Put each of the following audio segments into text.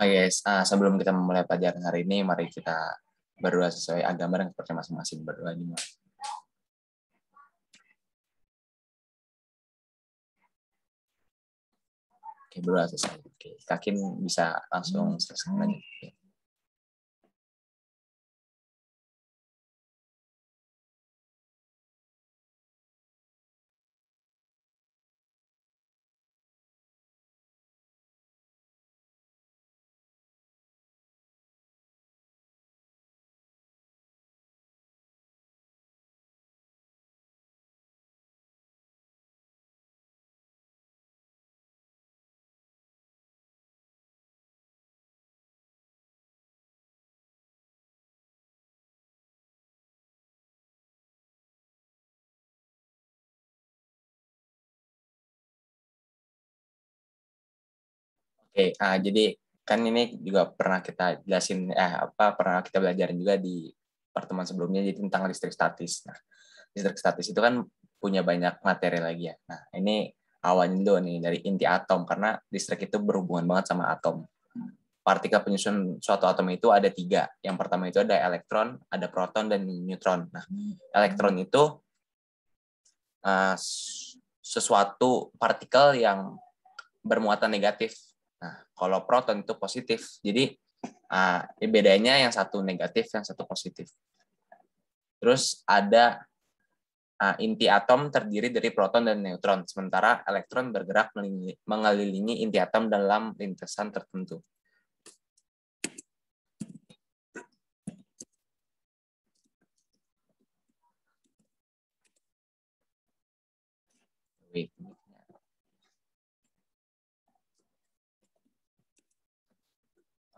Oke, sebelum kita memulai pelajaran hari ini, mari kita berdoa sesuai agama dan kepercayaan masing-masing. Berdoa di mana? Oke, berdoa selesai. Oke, Kakin bisa langsung selesai lagi. Oke, jadi kan ini juga pernah kita jelasin, pernah kita belajarin juga di pertemuan sebelumnya, jadi tentang listrik statis. Nah, listrik statis itu kan punya banyak materi lagi ya. Nah, ini awalnya dulu nih dari inti atom, karena listrik itu berhubungan banget sama atom. Partikel penyusun suatu atom itu ada 3. Yang pertama itu ada elektron, ada proton, dan neutron. Nah, elektron itu sesuatu partikel yang bermuatan negatif. Nah, kalau proton itu positif. Jadi bedanya yang satu negatif, yang satu positif. Terus ada inti atom terdiri dari proton dan neutron, sementara elektron bergerak mengelilingi inti atom dalam lintasan tertentu.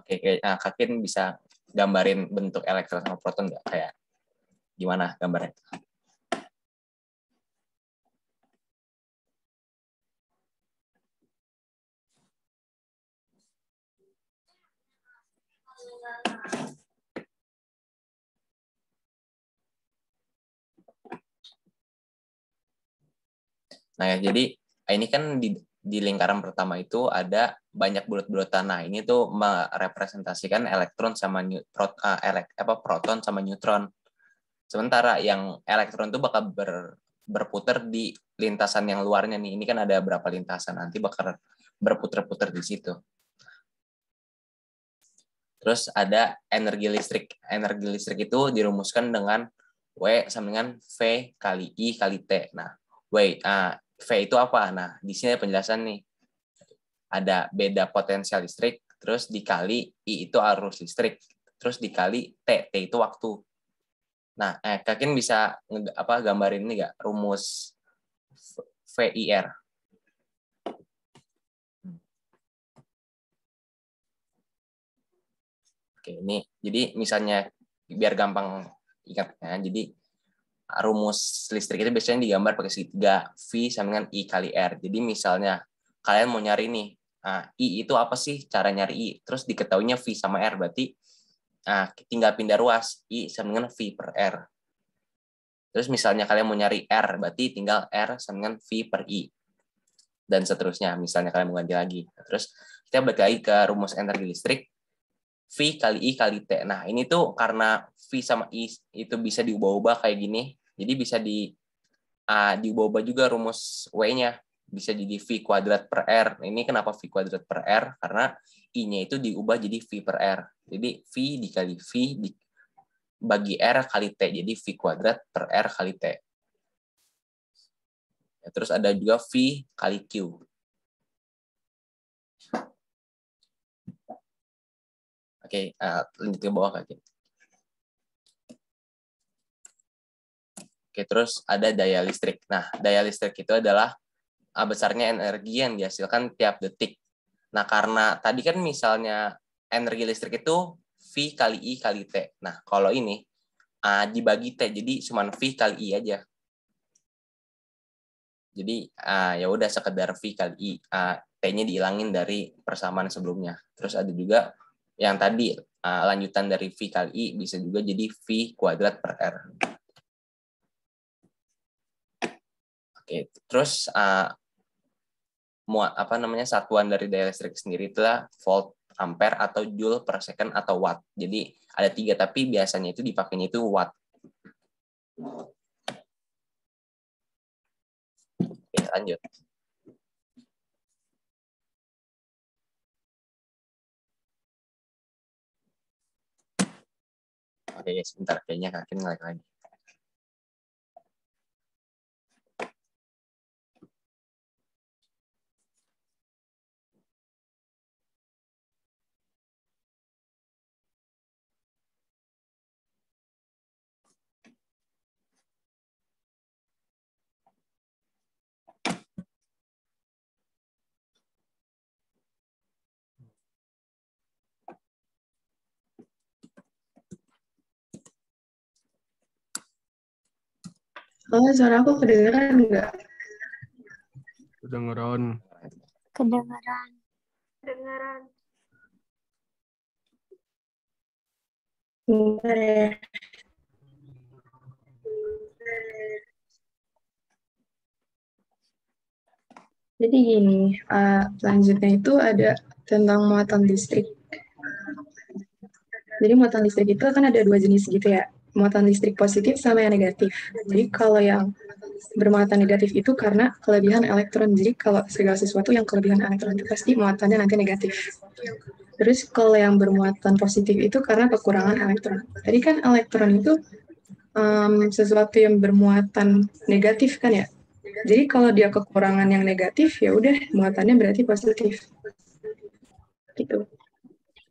Oke, Kakin bisa gambarin bentuk elektron sama proton nggak? Kayak gimana gambarnya? Nah, ya, jadi ini kan di lingkaran pertama itu ada banyak bulat-bulatan. Nah, ini tuh merepresentasikan elektron sama proton sama neutron. Sementara yang elektron tuh bakal berputar di lintasan yang luarnya nih. Ini kan ada berapa lintasan, nanti bakal berputar-putar di situ. Terus ada energi listrik. Energi listrik itu dirumuskan dengan W sama dengan V kali I kali T. Nah, V itu apa? Nah, di sini ada penjelasan nih. Ada beda potensial listrik, terus dikali I itu arus listrik, terus dikali T itu waktu. Nah, Kakin bisa gambarin ini nggak? Rumus VIR. Oke, ini jadi misalnya biar gampang ingatnya, jadi rumus listrik itu biasanya digambar pakai segitiga V sama dengan I kali R. Jadi misalnya kalian mau nyari nih, I itu apa sih cara nyari I? Terus diketahuinya V sama R, berarti tinggal pindah ruas, I sama dengan V per R. Terus misalnya kalian mau nyari R, berarti tinggal R sama dengan V per I. Dan seterusnya, misalnya kalian mau ganti lagi. Terus kita balik lagi ke rumus energi listrik, V kali I kali T. Nah, ini tuh karena V sama I itu bisa diubah-ubah kayak gini, jadi bisa diubah-ubah juga rumus W-nya. Bisa jadi V kuadrat per R. Ini kenapa V kuadrat per R? Karena I-nya itu diubah jadi V per R. Jadi V dikali V bagi R kali T. Jadi V kuadrat per R kali T. Ya, terus ada juga V kali Q. Oke, lanjut ke bawah kaki. Oke, terus ada daya listrik. Nah, daya listrik itu adalah besarnya energi yang dihasilkan tiap detik. Nah, karena tadi kan misalnya energi listrik itu V kali I kali T. Nah, kalau ini dibagi T, jadi cuma V kali I aja. Jadi ya udah sekedar V kali I, T-nya dihilangin dari persamaan sebelumnya. Terus ada juga yang tadi lanjutan dari V kali I bisa juga jadi V kuadrat per R. Oke, terus satuan dari daya listrik sendiri itulah volt, ampere, atau joule per second, atau watt. Jadi ada 3, tapi biasanya itu dipakainya itu watt. Oke, lanjut. Oke, sebentar, kayaknya Kakin nge-lag lagi. Oh, suara aku kedengeran nggak? Kedengeran. Kedengaran. Bentar ya. Jadi gini, selanjutnya itu ada tentang muatan listrik. Jadi muatan listrik itu kan ada 2 jenis gitu ya, muatan listrik positif sama yang negatif. Jadi kalau yang bermuatan negatif itu karena kelebihan elektron. Jadi kalau segala sesuatu yang kelebihan elektron itu pasti muatannya nanti negatif. Terus kalau yang bermuatan positif itu karena kekurangan elektron. Tadi kan elektron itu sesuatu yang bermuatan negatif kan ya. Jadi kalau dia kekurangan yang negatif, ya udah muatannya berarti positif. Gitu.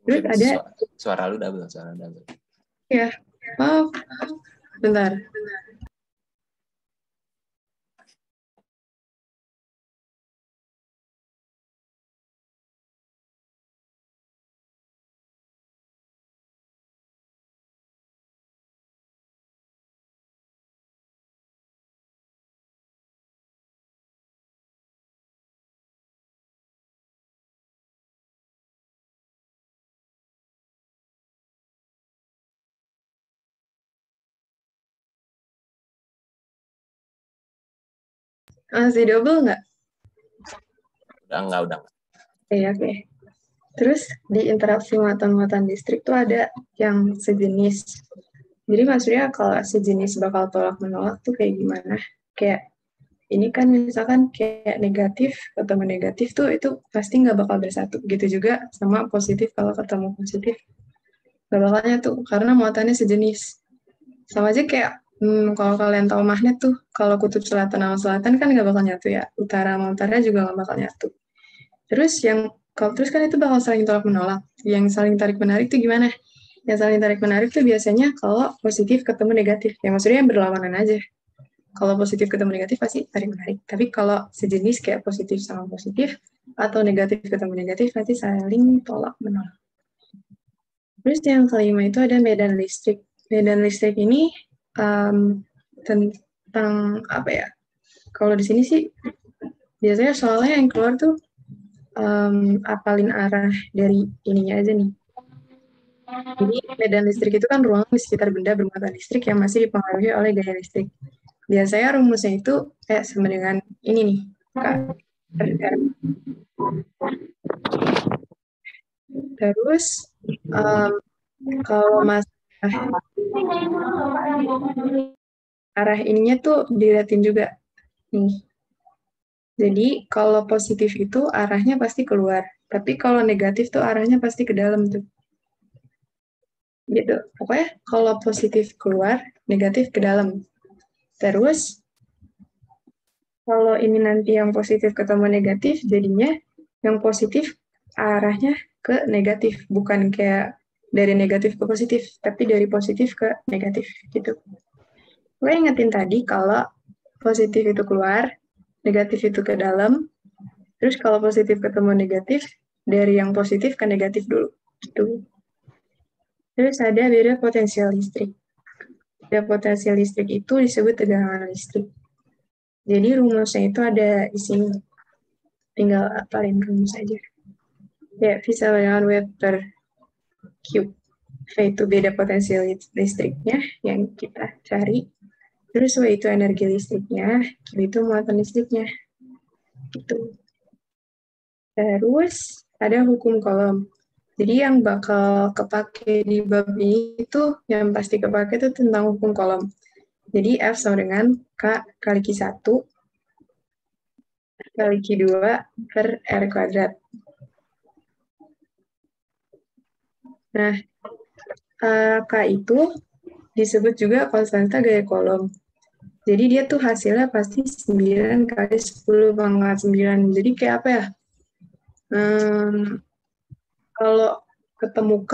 Terus ada suara lu double, suara double. Ya, maaf. Bentar. Masih double nggak? Udah. Oke. Terus di interaksi muatan-muatan listrik tuh ada yang sejenis. Jadi maksudnya kalau sejenis bakal tolak-menolak tuh kayak gimana? Kayak ini kan misalkan kayak negatif ketemu negatif tuh itu pasti nggak bakal bersatu. Gitu juga sama positif kalau ketemu positif. Nggak bakalnya tuh karena muatannya sejenis. Sama aja kayak kalau kalian tahu magnet tuh, kalau kutub selatan sama selatan kan nggak bakal nyatu ya. Utara sama utara juga nggak bakal nyatu. Terus kan itu bakal saling tolak menolak. Yang saling tarik menarik itu gimana? Yang saling tarik menarik itu biasanya kalau positif ketemu negatif. Ya maksudnya yang berlawanan aja. Kalau positif ketemu negatif pasti tarik menarik. Tapi kalau sejenis kayak positif sama positif atau negatif ketemu negatif pasti saling tolak menolak. Terus yang kelima itu ada medan listrik. Medan listrik ini tentang apa ya? Kalau di sini sih biasanya soalnya yang keluar tuh apalin arah dari ininya aja nih. Jadi medan listrik itu kan ruang di sekitar benda bermuatan listrik yang masih dipengaruhi oleh gaya listrik. Biasanya rumusnya itu kayak sama dengan ini nih, Kak. Terus kalau arah ininya tuh dilihatin juga nih. Jadi kalau positif itu arahnya pasti keluar, tapi kalau negatif tuh arahnya pasti ke dalam tuh. Gitu. Pokoknya kalau positif keluar, negatif ke dalam. Terus kalau ini nanti yang positif ketemu negatif, jadinya yang positif arahnya ke negatif, bukan kayak dari negatif ke positif, tapi dari positif ke negatif gitu. Gue ingetin tadi kalau positif itu keluar, negatif itu ke dalam, terus kalau positif ketemu negatif, dari yang positif ke negatif dulu. Gitu. Terus ada beda potensial listrik. Beda potensial listrik itu disebut tegangan listrik. Jadi rumusnya itu ada di sini. Tinggal apalin rumus aja. Ya, V sama dengan W per Q. V itu beda potensial listriknya yang kita cari. Terus W itu energi listriknya, Q itu muatan listriknya. Gitu. Terus ada hukum kolom. Jadi yang bakal kepake di bab ini itu, yang pasti kepake itu tentang hukum kolom. Jadi F sama dengan K kali Q1 kali Q2 per R kuadrat. Nah, K itu disebut juga konstanta gaya kolom. Jadi dia tuh hasilnya pasti 9 kali 10 pangkat 9. Jadi kayak apa ya? Kalau ketemu K,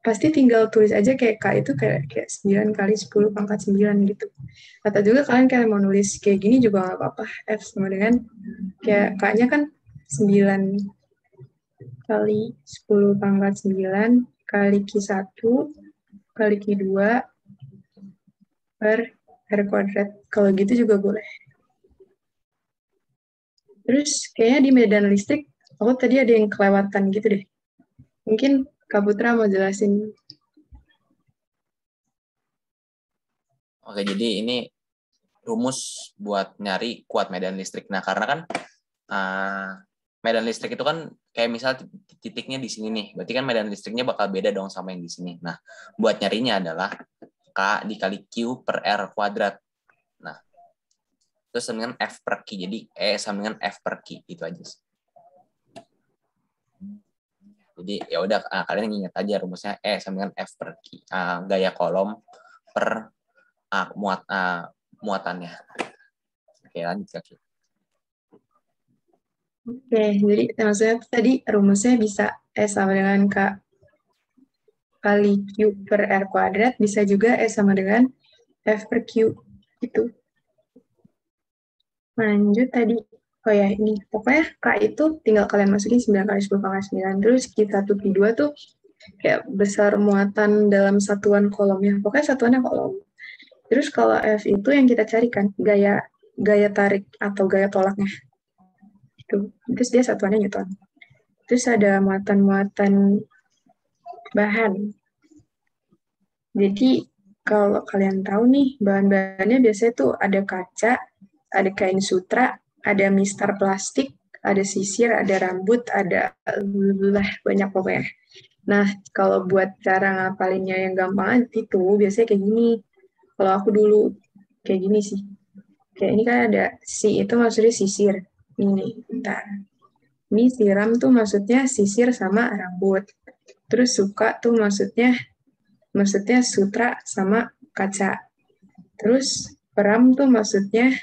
pasti tinggal tulis aja kayak K itu kayak 9 kali 10 pangkat 9 gitu. Atau juga kalian mau nulis kayak gini juga nggak apa-apa. F sama dengan kayak K-nya kan 9 kali 10 pangkat 9 kali Q1 kali Q2 per R kuadrat. Kalau gitu juga boleh. Terus kayaknya di medan listrik, aku tadi ada yang kelewatan gitu deh. Mungkin Kak Putra mau jelasin. Oke, jadi ini rumus buat nyari kuat medan listrik. Nah, karena kan medan listrik itu kan kayak misal titiknya di sini nih, berarti kan medan listriknya bakal beda dong sama yang di sini. Nah, buat nyarinya adalah K dikali Q per R kuadrat. Nah, terus sama dengan F per Q. Jadi E sama dengan F per Q. Itu aja sih. Jadi ya udah kalian ingat aja rumusnya E sama dengan F per Q. Gaya kolom per muatannya. Oke, lanjut lagi. Oke, jadi maksudnya tadi rumusnya bisa E sama dengan K kali Q per R kuadrat, bisa juga E sama dengan F per Q. Gitu. Lanjut tadi. Oh ya, ini. Pokoknya K itu tinggal kalian masukin 9 kali 10 pangkat 9. Terus Q1, Q2 tuh kayak besar muatan dalam satuan kolomnya. Pokoknya satuannya kolom. Terus kalau F itu yang kita carikan, gaya tarik atau gaya tolaknya. Itu. Terus dia satuannya Newton. Terus ada muatan-muatan bahan. Jadi kalau kalian tahu nih, bahan-bahannya biasanya tuh ada kaca, ada kain sutra, ada mistar plastik, ada sisir, ada rambut, ada banyak pokoknya. Nah, kalau buat cara ngapalinnya yang gampang itu biasanya kayak gini. Kalau aku dulu kayak gini sih. Kayak ini kan ada si itu maksudnya sisir. Ini, bentar. Ini siram tuh maksudnya sisir sama rambut. Terus suka tuh maksudnya sutra sama kaca. Terus peram tuh maksudnya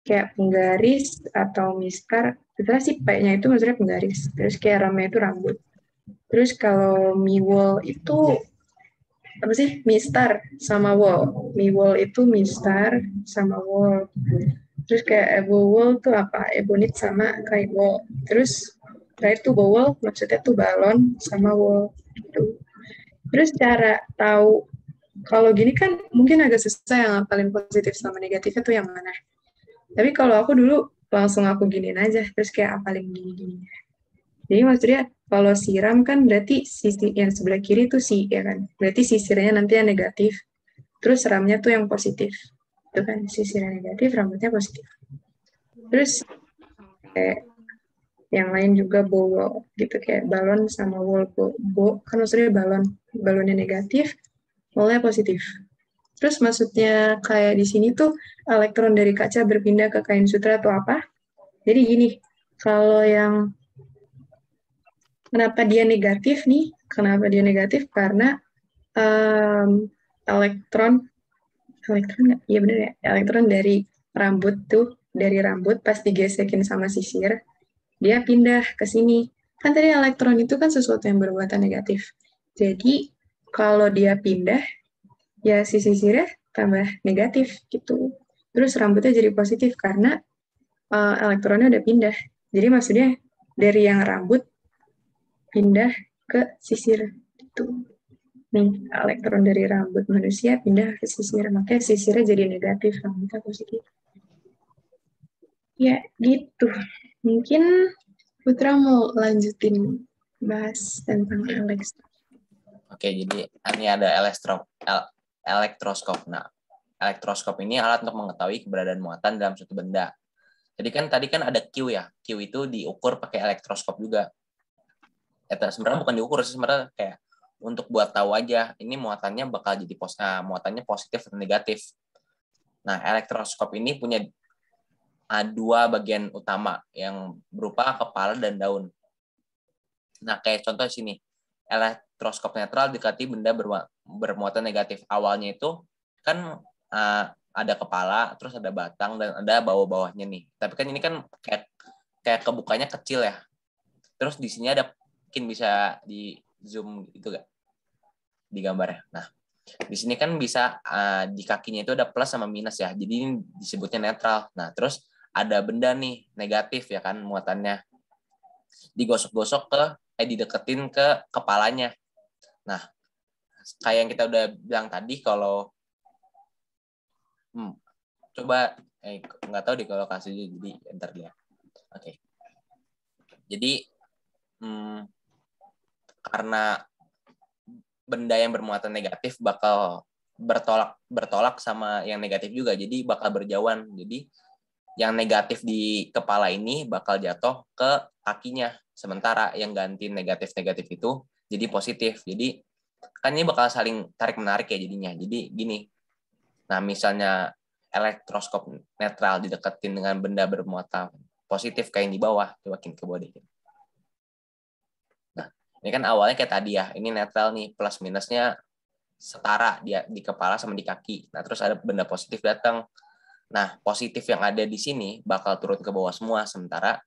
kayak penggaris atau mistar. Setelah sih P-nya itu maksudnya penggaris. Terus kayak ramnya itu rambut. Terus kalau miwol itu apa sih? Mistar sama wol. Miwol itu mistar sama wol. Terus kayak ebowol tuh apa? Ebonit sama kain wol. Terus terakhir tuh bowol maksudnya tuh balon sama wol gitu. Terus cara tahu kalau gini kan mungkin agak susah yang ngapalin positif sama negatifnya tuh yang mana. Tapi kalau aku dulu langsung aku giniin aja, terus kayak apalin gini-gini. Jadi maksudnya kalau siram kan berarti sisi yang sebelah kiri tuh si, ya kan? Berarti sisirnya nanti yang negatif, terus ramnya tuh yang positif. Itu kan sisirnya negatif, rambutnya positif. Terus kayak yang lain juga bowl gitu kayak balon sama wall kan maksudnya balonnya negatif, wallnya positif. Terus maksudnya kayak di sini tuh elektron dari kaca berpindah ke kain sutra atau apa? Jadi gini, kalau yang kenapa dia negatif nih? Kenapa dia negatif? Karena elektron nggak? Iya bener ya. Elektron dari rambut pas digesekin sama sisir, dia pindah ke sini. Kan tadi elektron itu kan sesuatu yang bermuatan negatif. Jadi kalau dia pindah, ya si sisirnya tambah negatif gitu. Terus rambutnya jadi positif karena elektronnya udah pindah. Jadi maksudnya dari yang rambut pindah ke sisir gitu. Nih, elektron dari rambut manusia pindah ke sisir. Makanya sisirnya jadi negatif, rambutnya positif. Ya, gitu. Mungkin Putra mau lanjutin bahas tentang elektroskop. Oke, jadi ini ada elektroskop. Nah, elektroskop ini alat untuk mengetahui keberadaan muatan dalam suatu benda. Tadi kan ada Q ya. Q itu diukur pakai elektroskop juga. Sebenarnya bukan diukur sih, sebenarnya kayak untuk buat tahu aja ini muatannya bakal jadi muatannya positif atau negatif. Nah, elektroskop ini punya dua bagian utama yang berupa kepala dan daun. Nah, kayak contoh sini, elektroskop netral dekati benda bermuatan negatif. Awalnya itu kan ada kepala, terus ada batang, dan ada bawah-bawahnya nih. Tapi kan ini kan kayak kebukanya kecil ya. Terus di sini ada, mungkin bisa di zoom itu gak? Di gambarnya. Nah, di sini kan bisa di kakinya itu ada plus sama minus ya. Jadi ini disebutnya netral. Nah, terus ada benda nih negatif ya kan muatannya. Digosok-gosok dideketin ke kepalanya. Nah, kayak yang kita udah bilang tadi kalau coba nggak tahu di kalau kasih jadi enter dia. Oke. Jadi karena benda yang bermuatan negatif bakal bertolak sama yang negatif juga, jadi bakal berjauhan. Jadi yang negatif di kepala ini bakal jatuh ke kakinya, sementara yang ganti negatif-negatif itu jadi positif. Jadi kan ini bakal saling tarik menarik ya jadinya. Jadi gini, nah misalnya elektroskop netral dideketin dengan benda bermuatan positif kayak yang di bawah, coba ke bawah dikit. Nah, ini kan awalnya kayak tadi ya, ini netral nih, plus minusnya setara dia di kepala sama di kaki. Nah, terus ada benda positif datang. Nah, positif yang ada di sini bakal turun ke bawah semua, sementara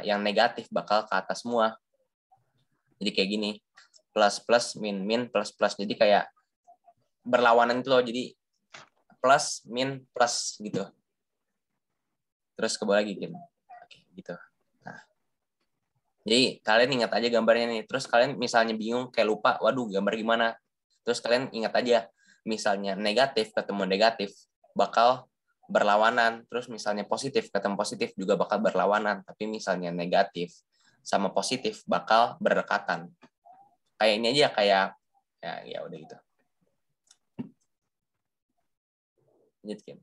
yang negatif bakal ke atas semua. Jadi kayak gini, plus plus min min plus plus. Jadi kayak berlawanan itu loh. Jadi plus min plus gitu. Terus ke bawah lagi gitu. Nah, jadi kalian ingat aja gambarnya nih. Terus kalian misalnya bingung kayak lupa, waduh gambar gimana? Terus kalian ingat aja, misalnya negatif ketemu negatif bakal berlawanan. Terus misalnya positif ketemu positif juga bakal berlawanan. Tapi misalnya negatif sama positif bakal berdekatan. Kayak ini aja, kayak ya udah gitu. Lanjutkan.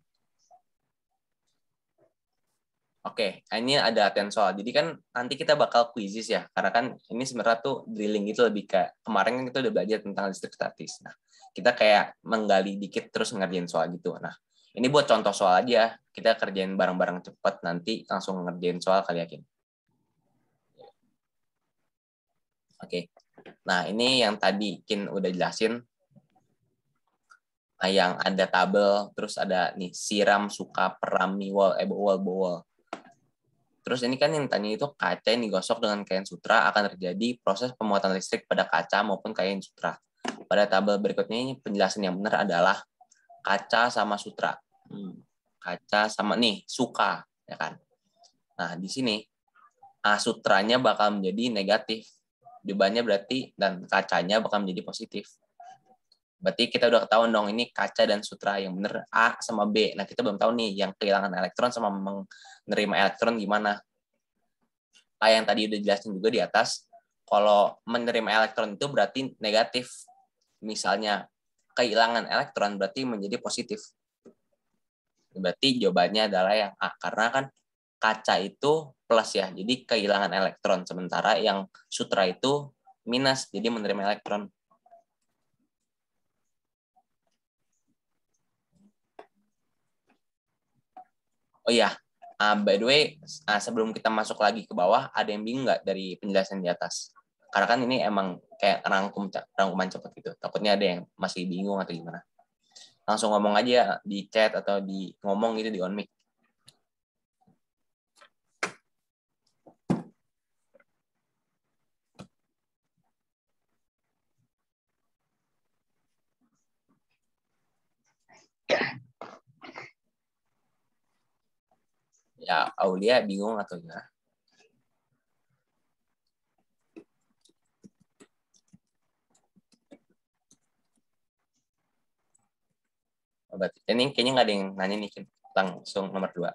Oke, ini ada latihan soal. Jadi kan nanti kita bakal quizzes ya, karena kan ini sebenarnya tuh drilling itu lebih kayak kemarin kan kita udah belajar tentang listrik statis. Nah, kita kayak menggali dikit terus ngerjain soal gitu. Nah, ini buat contoh soal aja, kita kerjain bareng-bareng cepat, nanti langsung ngerjain soal kali yakin. Oke, nah ini yang tadi Kin udah jelasin. Nah, yang ada tabel, terus ada nih siram, suka, perami, wall, bowel. Terus ini kan yang tanya itu kaca yang digosok dengan kain sutra akan terjadi proses pemuatan listrik pada kaca maupun kain sutra. Pada tabel berikutnya ini penjelasan yang benar adalah kaca sama sutra. Kaca sama nih suka, ya kan. Nah di sini sutranya bakal menjadi negatif, jawabannya berarti, dan kacanya bakal menjadi positif. Berarti kita udah ketahuan dong ini kaca dan sutra yang benar A sama B. Nah kita belum tahu nih yang kehilangan elektron sama menerima elektron gimana. Kayak yang tadi udah jelasin juga di atas, kalau menerima elektron itu berarti negatif. Misalnya kehilangan elektron berarti menjadi positif. Berarti jawabannya adalah yang A, karena kan kaca itu plus ya, jadi kehilangan elektron, sementara yang sutra itu minus, jadi menerima elektron. Oh iya, by the way, sebelum kita masuk lagi ke bawah, ada yang bingung nggak dari penjelasan di atas? Karena kan ini emang kayak rangkuman cepat gitu. Takutnya ada yang masih bingung atau gimana. Langsung ngomong aja di chat atau di ngomong gitu di on mic. Ya, Aulia bingung atau gimana? Berarti ini kayaknya nggak ada yang nanya nih, langsung nomor 2.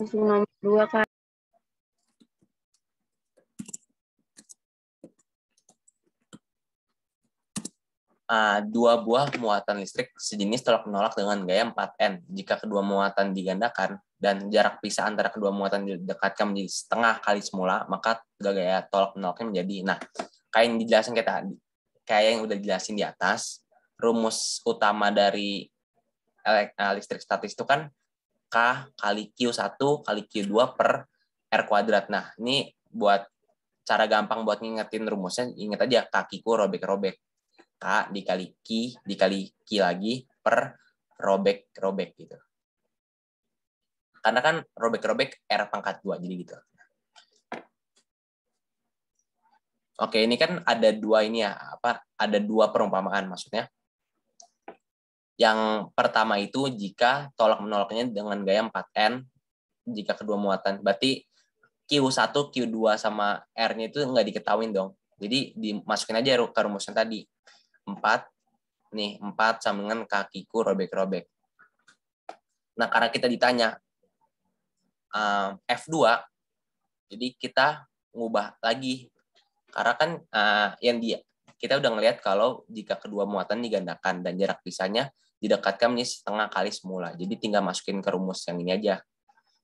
Langsung nomor 2, Kak. dua buah muatan listrik sejenis tolak menolak dengan gaya 4N. Jika kedua muatan digandakan dan jarak pisah antara kedua muatan didekatkan menjadi setengah kali semula, maka gaya tolak menolaknya menjadi. Nah, kayak yang dijelasin kayak yang udah dijelasin di atas, rumus utama dari listrik statis itu kan K kali Q1 kali Q2 per R kuadrat. Nah, ini buat cara gampang buat ngingetin rumusnya, inget aja kakiku robek-robek. K dikali Q lagi per robek-robek gitu. Karena kan robek-robek R pangkat 2, jadi gitu. Oke, ini kan ada dua ini ya, ada dua perumpamaan maksudnya. Yang pertama itu jika tolak menolaknya dengan gaya 4N, jika kedua muatan, berarti Q1, Q2 sama R-nya itu nggak diketahuin dong. Jadi dimasukin aja ke rumusnya tadi. 4 sama dengan kakiku robek-robek. Nah, karena kita ditanya F2, jadi kita ngubah lagi. Karena kan kita udah ngelihat kalau jika kedua muatan digandakan dan jarak pisahnya didekatkan menjadi setengah kali semula. Jadi tinggal masukin ke rumus yang ini aja.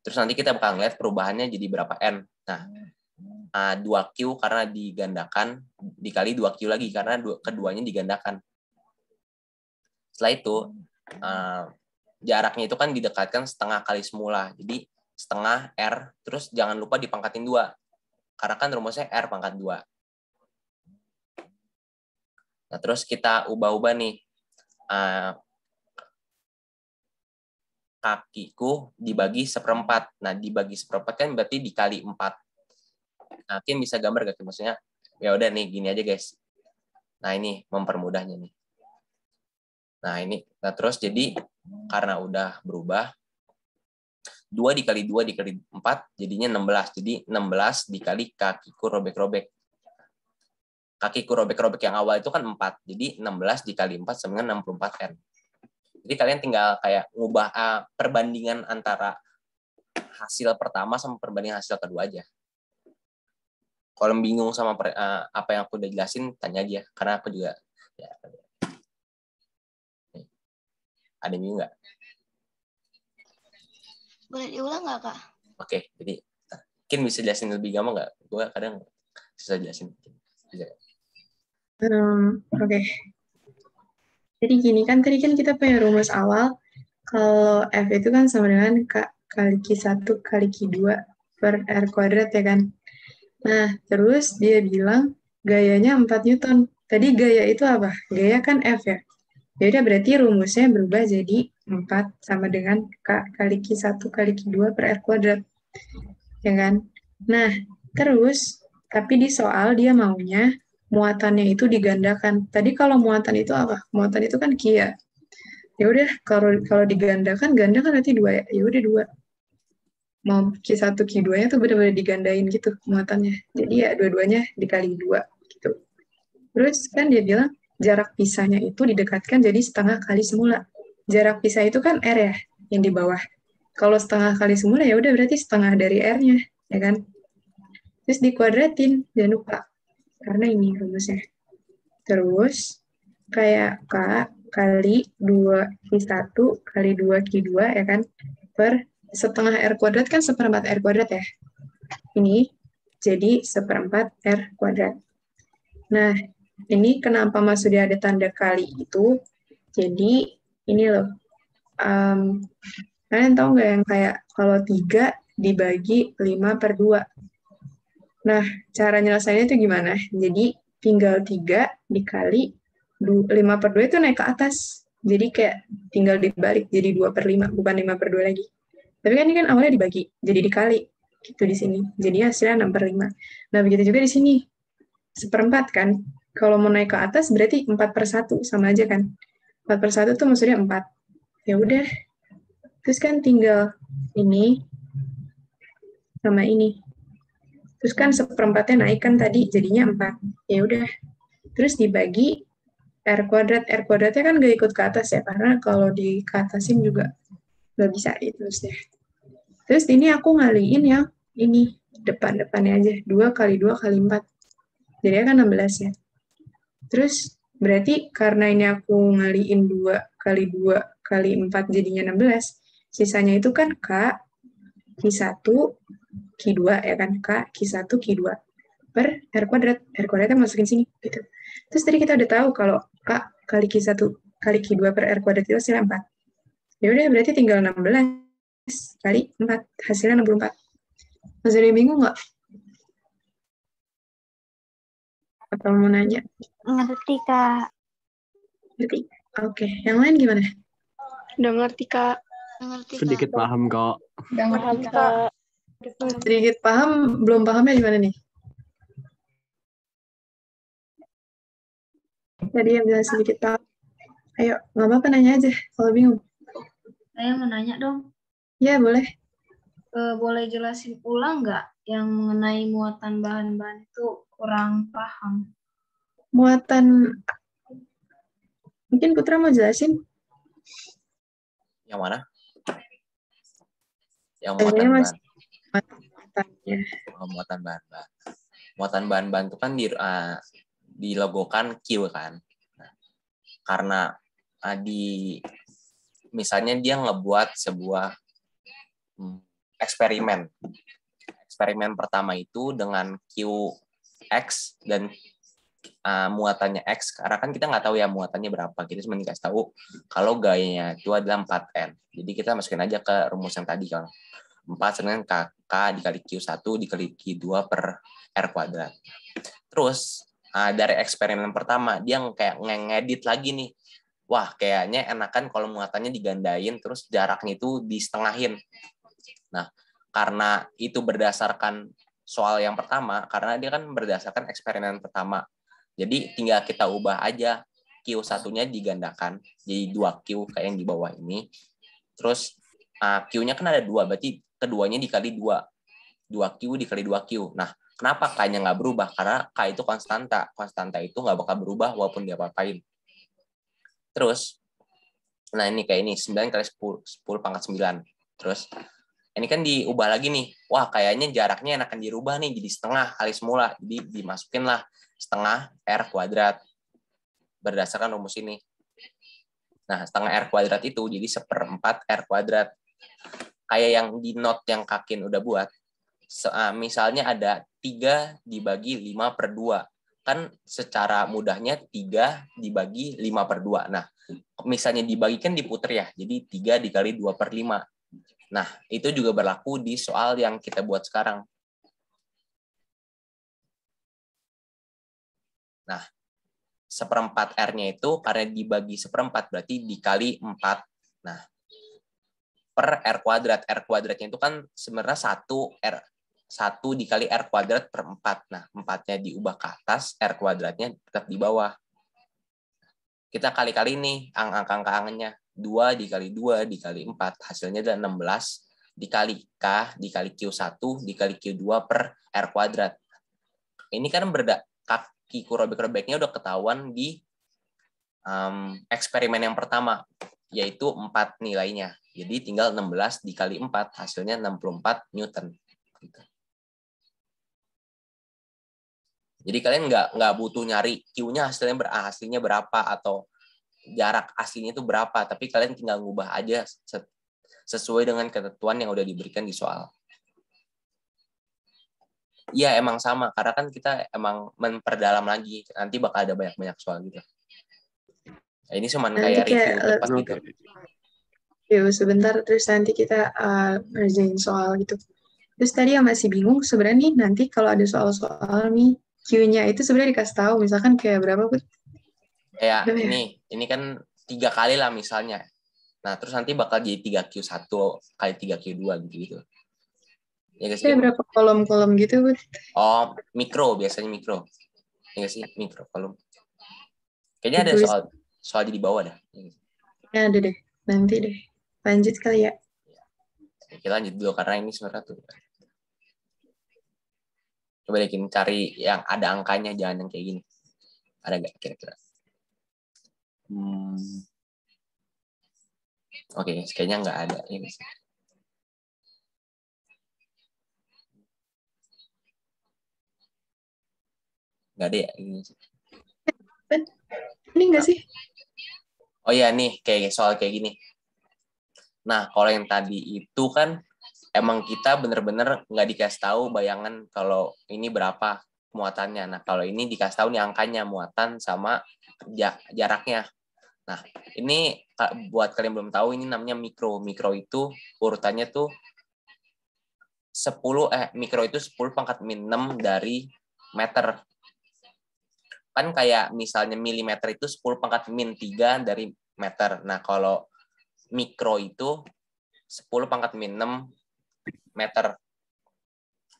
Terus nanti kita bakal ngelihat perubahannya jadi berapa N. Nah, 2Q karena digandakan, dikali 2Q lagi karena keduanya digandakan. Setelah itu, jaraknya itu kan didekatkan setengah kali semula. Jadi, setengah R, terus jangan lupa dipangkatin 2. Karena kan rumusnya R pangkat 2. Nah, terus kita ubah-ubah nih. Kakiku dibagi 1/4. Nah, dibagi 1/4 kan berarti dikali 4. Nah, Kim bisa gambar gak? Maksudnya, ya udah nih, gini aja guys. Nah, ini mempermudahnya nih. Nah, ini. Nah, terus jadi, karena udah berubah, 2 dikali 2 dikali 4, jadinya 16. Jadi, 16 dikali kakiku robek-robek. Kakiku robek-robek yang awal itu kan 4. Jadi, 16 dikali 4 sama dengan 64N. Jadi, kalian tinggal kayak ngubah perbandingan antara hasil pertama sama perbandingan hasil kedua aja. Kalau bingung sama apa yang aku udah jelasin, tanya aja. Karena aku juga, ya, ada yang bingung nggak? Boleh diulang nggak, Kak? Oke, jadi mungkin bisa jelasin lebih gampang nggak? Gue kadang susah jelasin. Oke. Jadi gini kan, tadi kan kita punya rumus awal, kalau F itu kan sama dengan K kali Q1 kali Q2 per R kuadrat ya kan. Nah, terus dia bilang gayanya 4 Newton. Tadi gaya itu apa? Gaya kan F ya. Jadi berarti rumusnya berubah jadi 4 sama dengan K kali Q1 kali Q2 per R kuadrat. Ya kan? Nah, terus, tapi di soal dia maunya muatannya itu digandakan. Tadi kalau muatan itu apa? Muatan itu kan Q ya. Ya udah, kalau digandakan, ganda kan berarti 2 ya. Ya udah 2. Mau Q1, Q2-nya tuh benar-benar digandain gitu muatannya. Jadi ya dua-duanya dikali 2 gitu. Terus kan dia bilang jarak pisahnya itu didekatkan jadi setengah kali semula. Jarak pisah itu kan R ya, yang di bawah. Kalau setengah kali semula ya udah berarti setengah dari R-nya, ya kan? Terus dikuadratin, jangan lupa. Karena ini rumusnya. Terus kayak K kali 2Q1 kali 2Q2 ya kan, per setengah R kuadrat kan 1/4 R kuadrat ya. Ini jadi 1/4 R kuadrat. Nah, ini kenapa maksudnya ada tanda kali itu? Jadi, ini loh. Kalian tahu nggak yang kayak kalau 3 dibagi 5/2? Nah, cara nyelesainnya itu gimana? Jadi, tinggal 3 dikali 5/2 itu naik ke atas. Jadi kayak tinggal dibalik jadi 2/5, bukan 5/2 lagi. Tapi kan ini kan awalnya dibagi, jadi dikali. Gitu di sini. Jadi hasilnya 6/5. Nah, begitu juga di sini. 1/4 kan. Kalau mau naik ke atas berarti 4/1, sama aja kan. 4/1 tuh maksudnya 4. Ya udah. Terus kan tinggal ini sama ini. Terus kan 1/4-nya naik kan tadi, jadinya 4. Ya udah. Terus dibagi R kuadrat. R kuadratnya kan gak ikut ke atas ya, karena kalau di ke atasin juga gak bisa itu. Terus ini aku ngaliin yang ini, depan-depannya aja. 2 kali 2 kali 4. Jadi kan 16 ya. Terus Berarti karena ini aku ngaliin 2 kali 4 jadinya 16, sisanya itu kan K, Q1, Q2 ya kan, K, Q1, Q2 per R kuadrat. R kuadratnya masukin sini gitu. Terus tadi kita udah tahu kalau K kali Q1 kali Q2 per R kuadrat itu hasilnya 4. Ya udah berarti tinggal 16 kali 4, hasilnya 64. Masih ada yang bingung nggak? Atau mau nanya? Ngerti, Kak. Ngerti? Oke, yang lain gimana? Udah ngerti, Kak. Ngerti, Kak. Sedikit paham kok. Udah Paham, ngerti, Kak. Sedikit paham, belum pahamnya di mana nih? Tadi yang bilang sedikit paham. Ayo, nggak apa-apa nanya aja kalau bingung. Saya mau nanya dong, Ya, boleh. boleh jelasin ulang nggak yang mengenai muatan bahan-bahan itu kurang paham. Muatan, mungkin Putra mau jelasin? Yang mana? Yang Kayaknya muatan masih bahan. muatannya. Muatan bahan-bahan. Muatan bahan-bahan itu kan dilogokan Q kan. Nah, karena misalnya dia ngebuat sebuah eksperimen. Eksperimen pertama itu dengan QX dan muatannya X, karena kan kita nggak tahu ya muatannya berapa, kita cuma dikasih tahu kalau gayanya itu adalah 4N. Jadi kita masukin aja ke rumus yang tadi kan. 4 dengan K dikali Q1 dikali Q2 per R kuadrat. Terus dari eksperimen pertama dia kayak ngedit lagi nih. Wah, kayaknya enakan kalau muatannya digandain terus jaraknya itu disetengahin. Nah, karena itu berdasarkan soal yang pertama, karena dia kan berdasarkan eksperimen pertama. Jadi tinggal kita ubah aja Q1-nya digandakan jadi 2Q kayak yang di bawah ini. Terus Q-nya kan ada 2, berarti keduanya dikali 2. 2Q dikali 2Q. Nah, kenapa K-nya nggak berubah? Karena K itu konstanta. Konstanta itu nggak bakal berubah walaupun diapa-apain. Terus, nah ini kayak ini, 9 kali 10 pangkat 9. Terus, ini kan diubah lagi nih. Wah, kayaknya jaraknya enakan dirubah nih, jadi setengah kali semula. Jadi dimasukin lah setengah R kuadrat. Berdasarkan rumus ini. Nah, setengah R kuadrat itu jadi 1/4 R kuadrat. Kayak yang di note yang Kakin udah buat. Misalnya ada 3 dibagi 5/2. Kan secara mudahnya 3 dibagi 5/2. Nah, misalnya dibagikan diputer ya, jadi 3 dikali 2/5. Nah, itu juga berlaku di soal yang kita buat sekarang. Nah, 1/4 R-nya itu karena dibagi 1/4 berarti dikali 4. Nah, per R kuadrat. R kuadratnya itu kan sebenarnya 1 dikali R kuadrat per 4. Nah, 4-nya diubah ke atas, R kuadratnya tetap di bawah. Kita kali-kali nih angka-angkanya. 2 dikali 2 dikali 4. Hasilnya adalah 16 dikali K dikali Q1 dikali Q2 per R kuadrat. Ini kan kaki robek-robeknya udah ketahuan di eksperimen yang pertama, yaitu 4 nilainya. Jadi tinggal 16 dikali 4, hasilnya 64 Newton. Gitu. Jadi kalian nggak butuh nyari Q-nya hasilnya berapa atau jarak aslinya itu berapa, tapi kalian tinggal ngubah aja sesuai dengan ketentuan yang udah diberikan di soal. Iya emang sama, karena kan kita emang memperdalam lagi, nanti bakal ada banyak-banyak soal gitu. Nah, ini cuma kayak review cepat gitu. Yuk sebentar, terus nanti kita ngerjain soal gitu. Terus tadi yang masih bingung, sebenarnya nih nanti kalau ada soal-soal nih, Q-nya itu sebenarnya dikasih tahu, misalkan kayak berapa, Bud? Kayak ini kan 3 kali lah misalnya. Nah, terus nanti bakal jadi 3Q1 kali 3Q2 gitu. Ya guys, Kayak berapa kolom-kolom gitu, Bud? Oh, biasanya mikro. Ya sih, mikro kolom. Kayaknya ada soal di bawah dah. Ya, ada deh. Nanti deh. Lanjut kali ya. Kita lanjut dulu karena ini sebenarnya tuh. Coba deh kita cari yang ada angkanya, jangan yang kayak gini. Ada nggak kira-kira? Oke, kayaknya nggak ada. Ya, guys. Nggak ada ya? Ini. Ini nggak sih? Oh iya nih, kayak soal kayak gini. Nah, kalau yang tadi itu kan emang kita bener-bener nggak dikasih tahu bayangan kalau ini berapa muatannya. Nah, kalau ini dikasih tahu nih angkanya, muatan sama jaraknya. Nah, ini buat kalian belum tahu, ini namanya mikro. Mikro itu urutannya tuh 10, mikro itu 10 pangkat min 6 dari meter. Kan kayak misalnya milimeter itu 10 pangkat min 3 dari meter. Nah, kalau mikro itu 10 pangkat min 6 meter.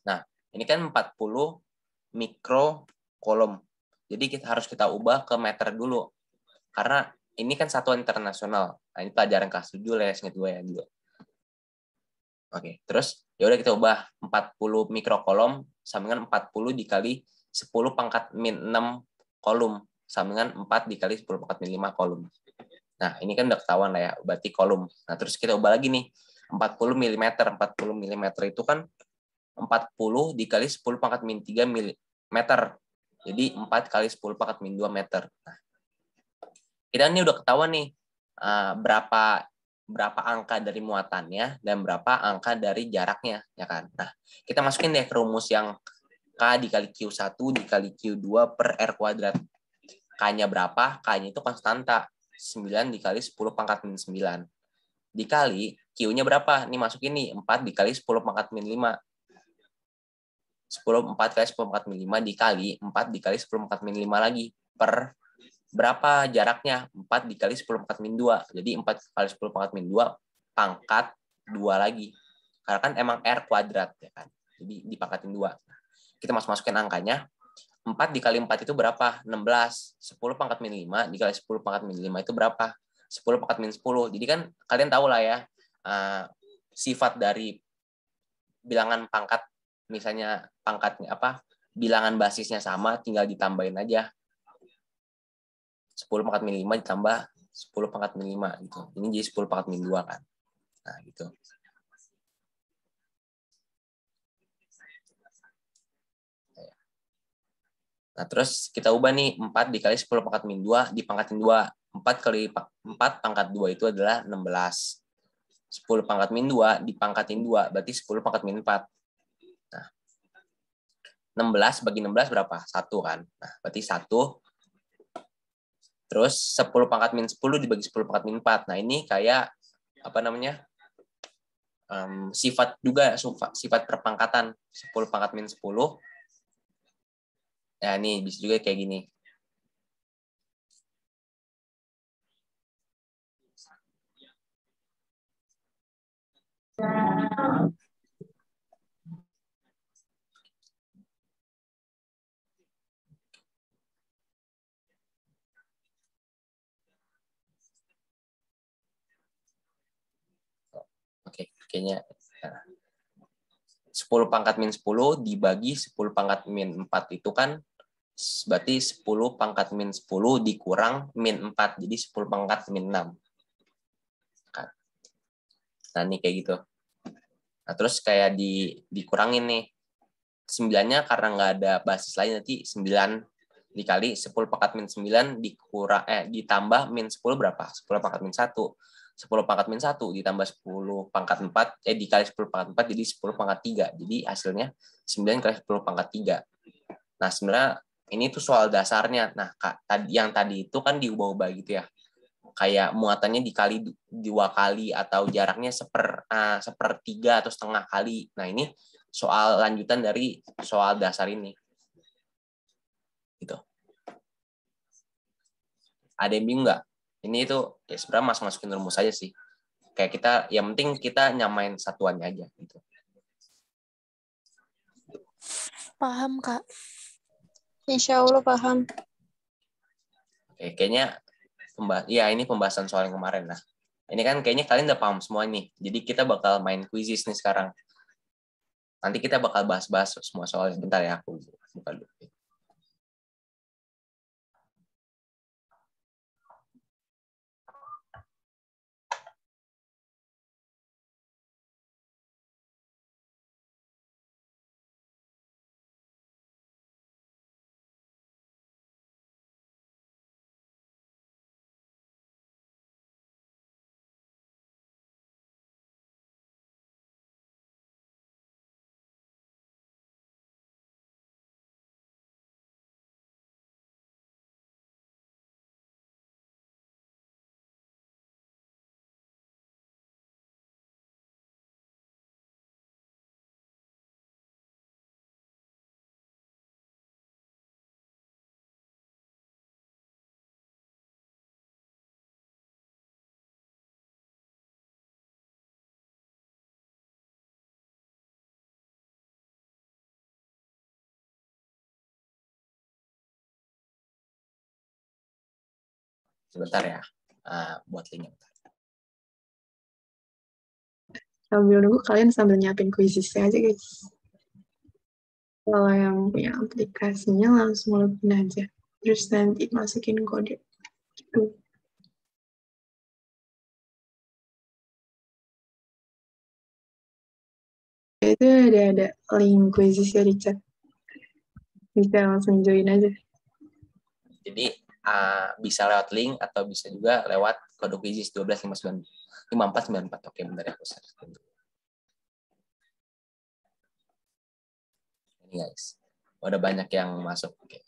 Nah, ini kan 40 mikro kolom. Jadi harus kita ubah ke meter dulu. Karena ini kan satuan internasional. Nah, ini pelajaran kelas 7 lah ya, ingat gue ya dulu. Oke, terus ya udah kita ubah 40 mikrokolom sama dengan 40 dikali 10 pangkat min 6 kolom sama dengan 4 dikali 10 pangkat min 5 kolom. Nah, ini kan udah ketahuan lah ya, berarti kolom. Nah, terus kita ubah lagi nih, 40 mm. 40 mm itu kan 40 dikali 10 pangkat min 3 meter. Jadi 4 kali 10 pangkat min 2 meter. Nah, kita ini udah ketahuan nih, berapa angka dari muatannya dan berapa angka dari jaraknya, ya kan? Nah, kita masukin deh ke rumus yang K dikali Q1 dikali Q2 per R kuadrat. K-nya berapa? K-nya itu konstanta. 9 dikali 10 pangkat min 9. Dikali Q-nya berapa? Nih masukin nih, 4 dikali 10 pangkat min 5. 4 kali 10 pangkat min 5 dikali 4 dikali 10 pangkat min 5 lagi. Per berapa jaraknya? 4 dikali 10 pangkat min 2. Jadi 4 kali 10 pangkat min 2 pangkat 2 lagi. Karena kan emang R kuadrat, ya kan? Jadi dipangkatin 2. Kita masukin angkanya. 4 dikali 4 itu berapa? 16. 10 pangkat min 5 dikali 10 pangkat min 5 itu berapa? 10 pangkat min 10. Jadi kan kalian tahu lah ya, sifat dari bilangan pangkat, misalnya pangkatnya apa? Bilangan basisnya sama, tinggal ditambahin aja. 10 pangkat min 5 ditambah 10 pangkat min 5 gitu. Ini jadi 10 pangkat min 2 kan. Nah, gitu. Nah, terus kita ubah nih, 4 dikali 10 pangkat min 2 dipangkatin 2. 4 kali 4 pangkat 2 itu adalah 16. 10 pangkat min 2 dipangkatin 2, berarti 10 pangkat min 4. Nah, 16 bagi 16 berapa? 1 kan? Nah, berarti 1. Terus 10 pangkat min 10 dibagi 10 pangkat min 4. Nah, ini kayak, apa namanya, sifat juga, sifat perpangkatan. 10 pangkat min 10. Ya, ini bisa juga kayak gini. Oke, kayaknya 10 pangkat min 10 dibagi 10 pangkat min 4 itu kan berarti 10 pangkat min 10 dikurang min 4, jadi 10 pangkat min 6. Nah, ini kayak gitu. Nah, terus kayak dikurangin nih. 9-nya karena nggak ada basis lain, nanti 9 dikali 10 pangkat min 9 ditambah min 10 berapa? 10 pangkat min 1. 10 pangkat min 1 ditambah 10 pangkat 4, dikali 10 pangkat 4 jadi 10 pangkat 3. Jadi hasilnya 9 kali 10 pangkat 3. Nah, sebenarnya ini tuh soal dasarnya. Nah, yang tadi itu kan diubah-ubah gitu ya. Kayak muatannya dikali 2 kali atau jaraknya sepertiga atau setengah kali. Nah, ini soal lanjutan dari soal dasar ini. Gitu. Ada yang bingung nggak? Ini itu ya sebenarnya masukin rumus aja sih. Kayak kita, yang penting kita nyamain satuannya aja gitu. Paham, Kak. Insya Allah paham. Oke, kayaknya ini pembahasan soal yang kemarin. Nah, ini kan kayaknya kalian udah paham semua nih. Jadi kita bakal main quizzes nih sekarang. Nanti kita bakal bahas-bahas semua soalnya. Bentar ya, aku buka dulu. Sebentar ya, buat linknya. Sambil nunggu kalian sambil nyiapin kuisisnya aja guys. Kalau yang punya aplikasinya langsung login aja. Terus nanti masukin kode. Gitu. Itu ada link kuisisnya di chat. Bisa langsung join aja. Jadi bisa lewat link atau bisa juga lewat kode kuisis 125494. Oke, bentar ya aku search. Ini guys, udah banyak yang masuk. Oke.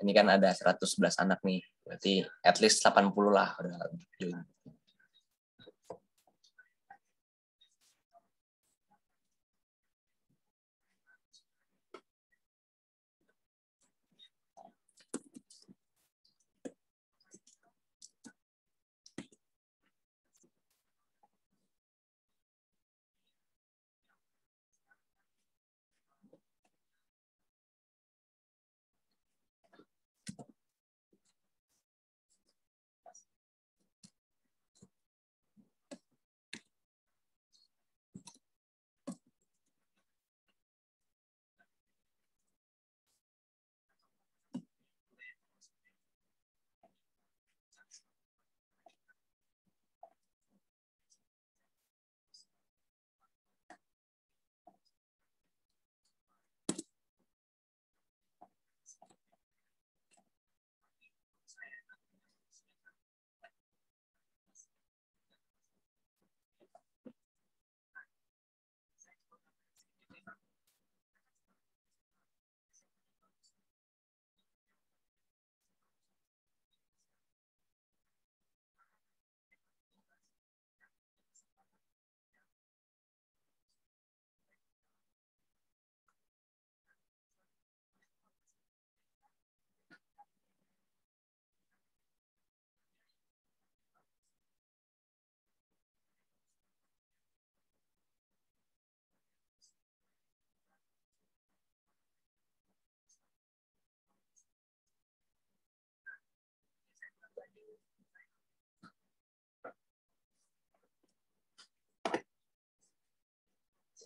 Ini kan ada 111 anak nih. Berarti at least 80 lah udah join.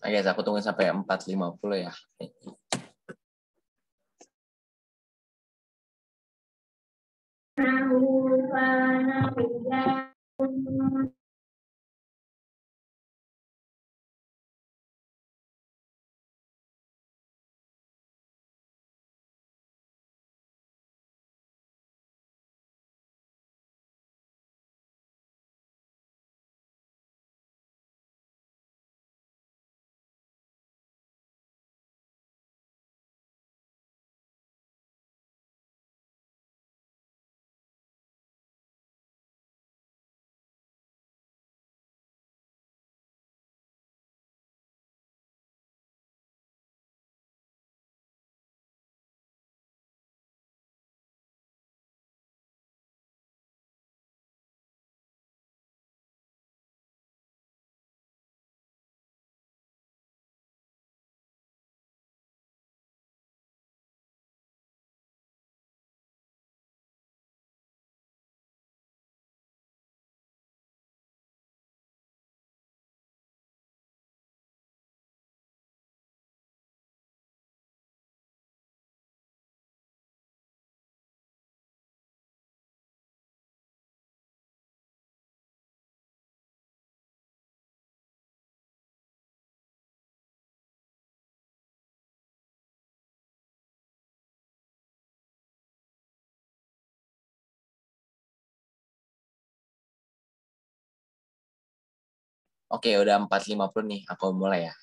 Oke, guys, aku tunggu sampai 4.50 ya. Oke, udah 4.50 nih. Aku mulai ya.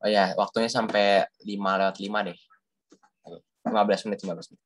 Oh ya, waktunya sampai 5:05 deh. 15 menit, 15 menit.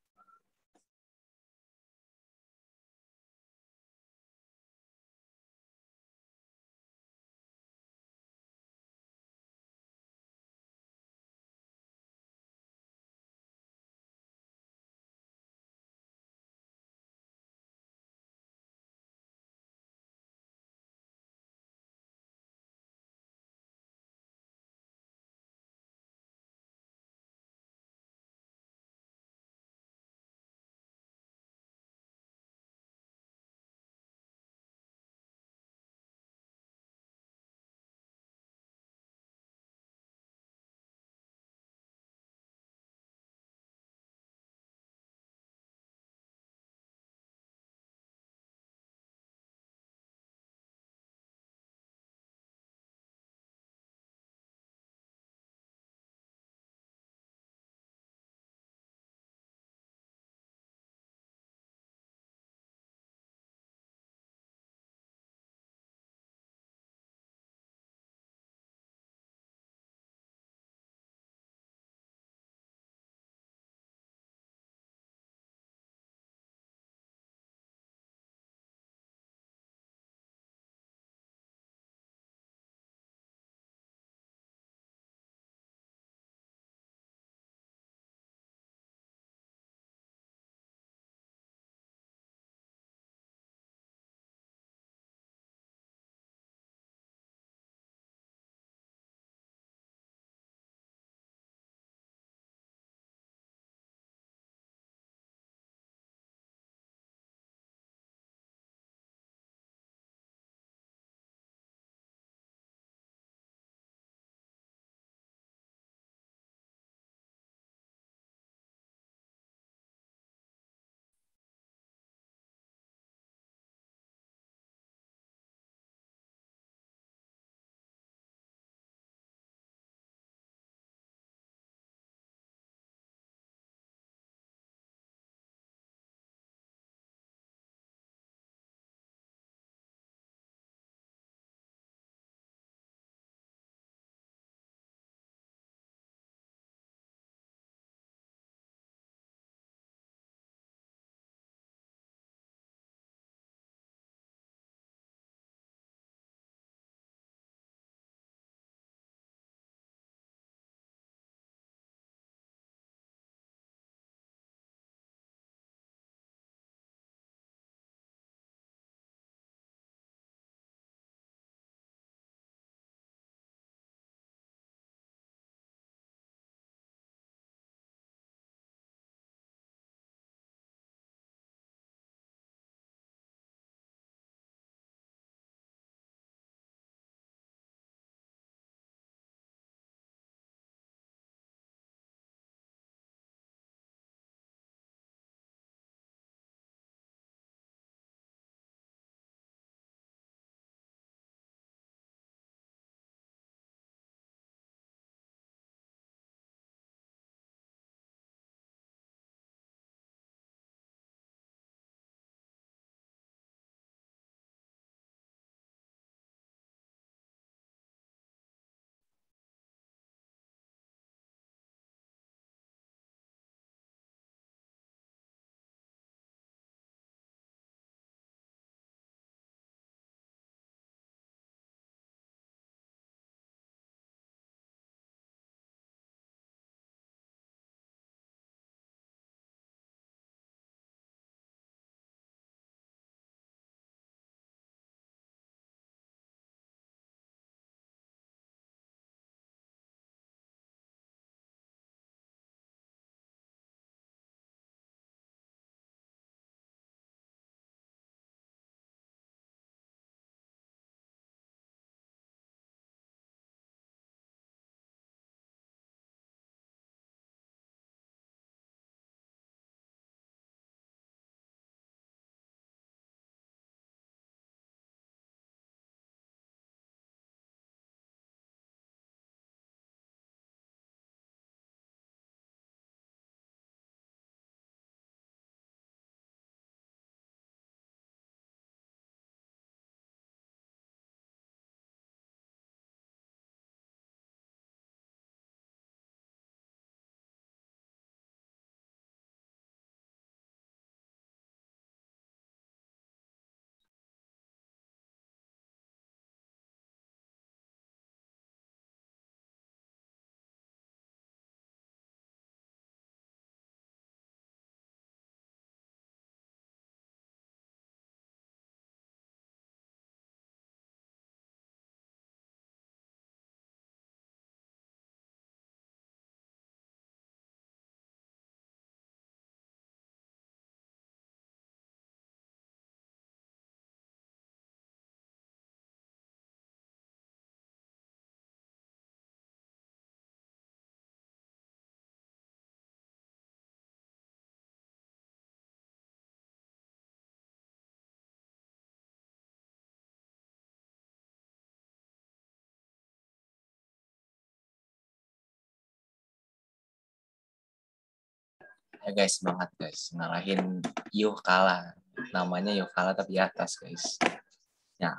Ya guys, semangat guys. Ngalahin Yuh kalah. Namanya Yuh kalah tapi di atas guys. Ya.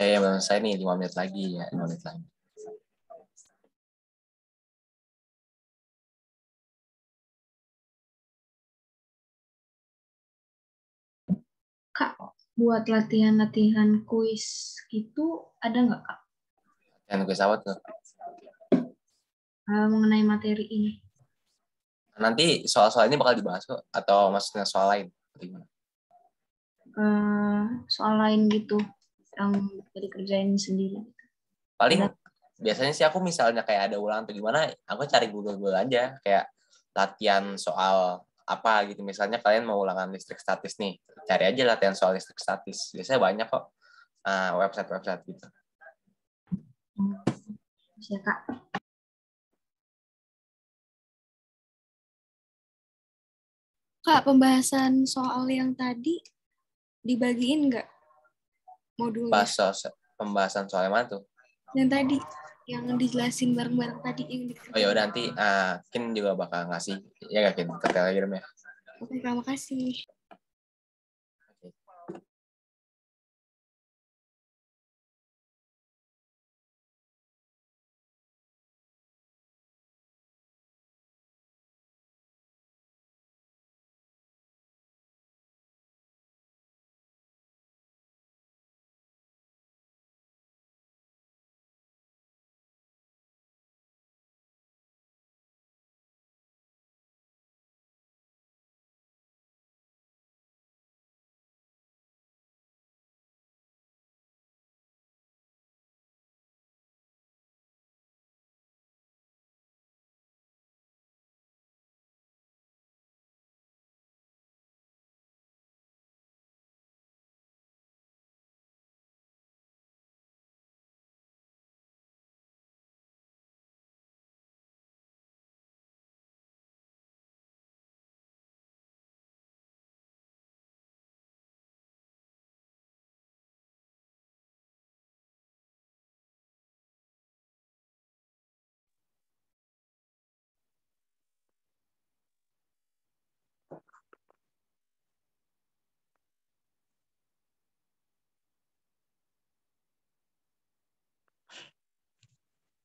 Menurut saya nih 5 menit lagi ya, 5 menit lagi. Kak, buat latihan-latihan kuis gitu ada nggak, Kak? Yang gue sawat tuh. Mengenai materi ini. Nanti soal-soal ini bakal dibahas kok, atau maksudnya soal lain? Soal lain gitu, yang bisa dikerjain sendiri. Paling biasanya sih aku misalnya kayak ada ulangan atau gimana, aku cari Google aja, kayak latihan soal apa gitu. Misalnya kalian mau ulangan listrik statis nih, cari aja latihan soal listrik statis. Biasanya banyak kok website-website gitu. Ya, Kak. Kak, pembahasan soal yang tadi dibagiin nggak modulnya? Pembahasan soal yang mana tuh? Yang tadi, yang dijelasin bareng-bareng tadi. Oh ya udah, nanti Kin juga bakal ngasih, ya nggak Kin, ke Telegram ya. Oke, Kak, makasih.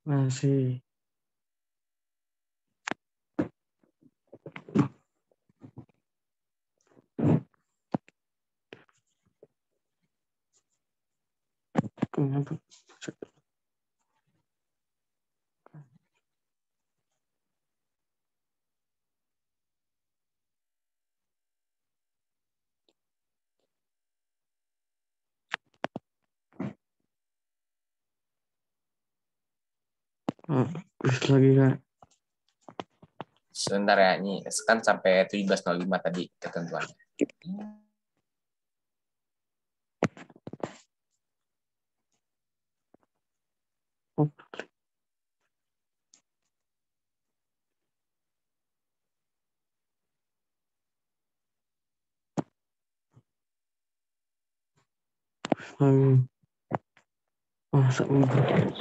Masih. Kenapa? Terus lagi Kak. Sebentar ya, ini kan sampai 17.05 tadi ketentuannya. Oh. Masa open.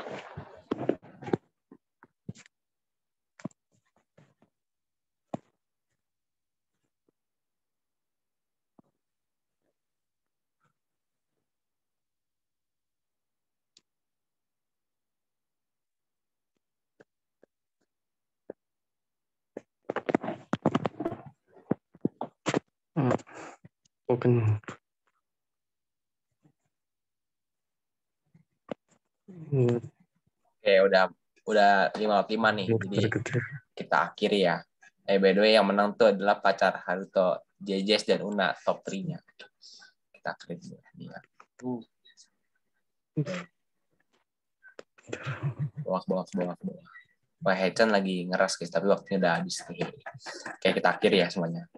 Oke, udah 5 nih. Jadi kita akhiri ya. By the way, yang menang tuh adalah pacar Haruto, JJS dan Una, top 3-nya. Kita akhiri dulu. Bawah. Wah, Hechan lagi ngeras guys, tapi waktunya udah habis nih. Oke, kita akhiri ya semuanya.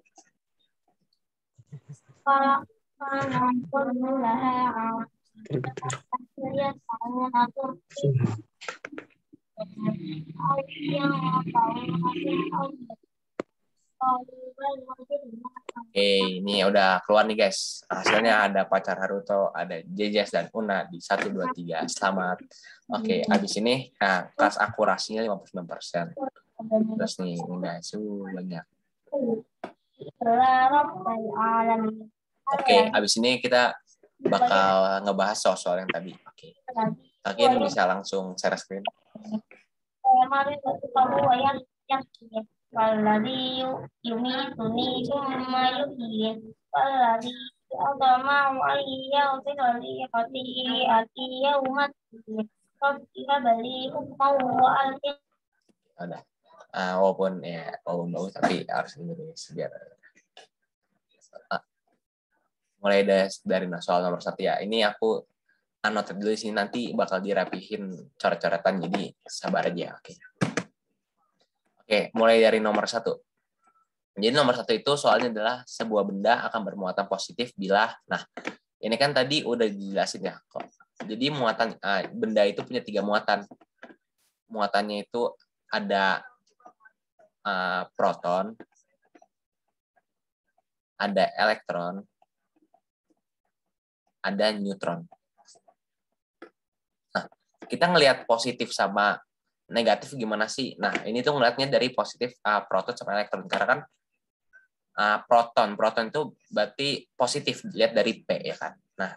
Oke, ini udah keluar nih guys. Hasilnya ada pacar Haruto, ada JJS dan Una di 1, 2, 3. Selamat. Oke, abis ini kelas akurasinya 59%. Terus nih guys, banyak. Oke, abis ini kita bakal ngebahas soal yang tadi. Oke. Mungkin bisa langsung share screen. Waladhi yumituni summa yuhyin waladhi adama wa iya utirali khati'ati yaumat rabbiha bali wa alkin. Ada. Walaupun bagus tapi harus Indonesia biar mulai dari soal nomor 1 ya. Ini aku annotate dulu sini, nanti bakal dirapihin coret-coretan, jadi sabar aja. Oke, mulai dari nomor 1. Jadi nomor 1 itu soalnya adalah sebuah benda akan bermuatan positif bila, nah ini kan tadi udah dijelasin ya kok. Jadi muatan benda itu punya 3 muatan. Muatannya itu ada proton, ada elektron, ada neutron. Nah, kita ngelihat positif sama negatif gimana sih? Nah, ini tuh ngelihatnya dari positif proton sama elektron. Karena kan proton itu berarti positif, lihat dari P ya kan. Nah,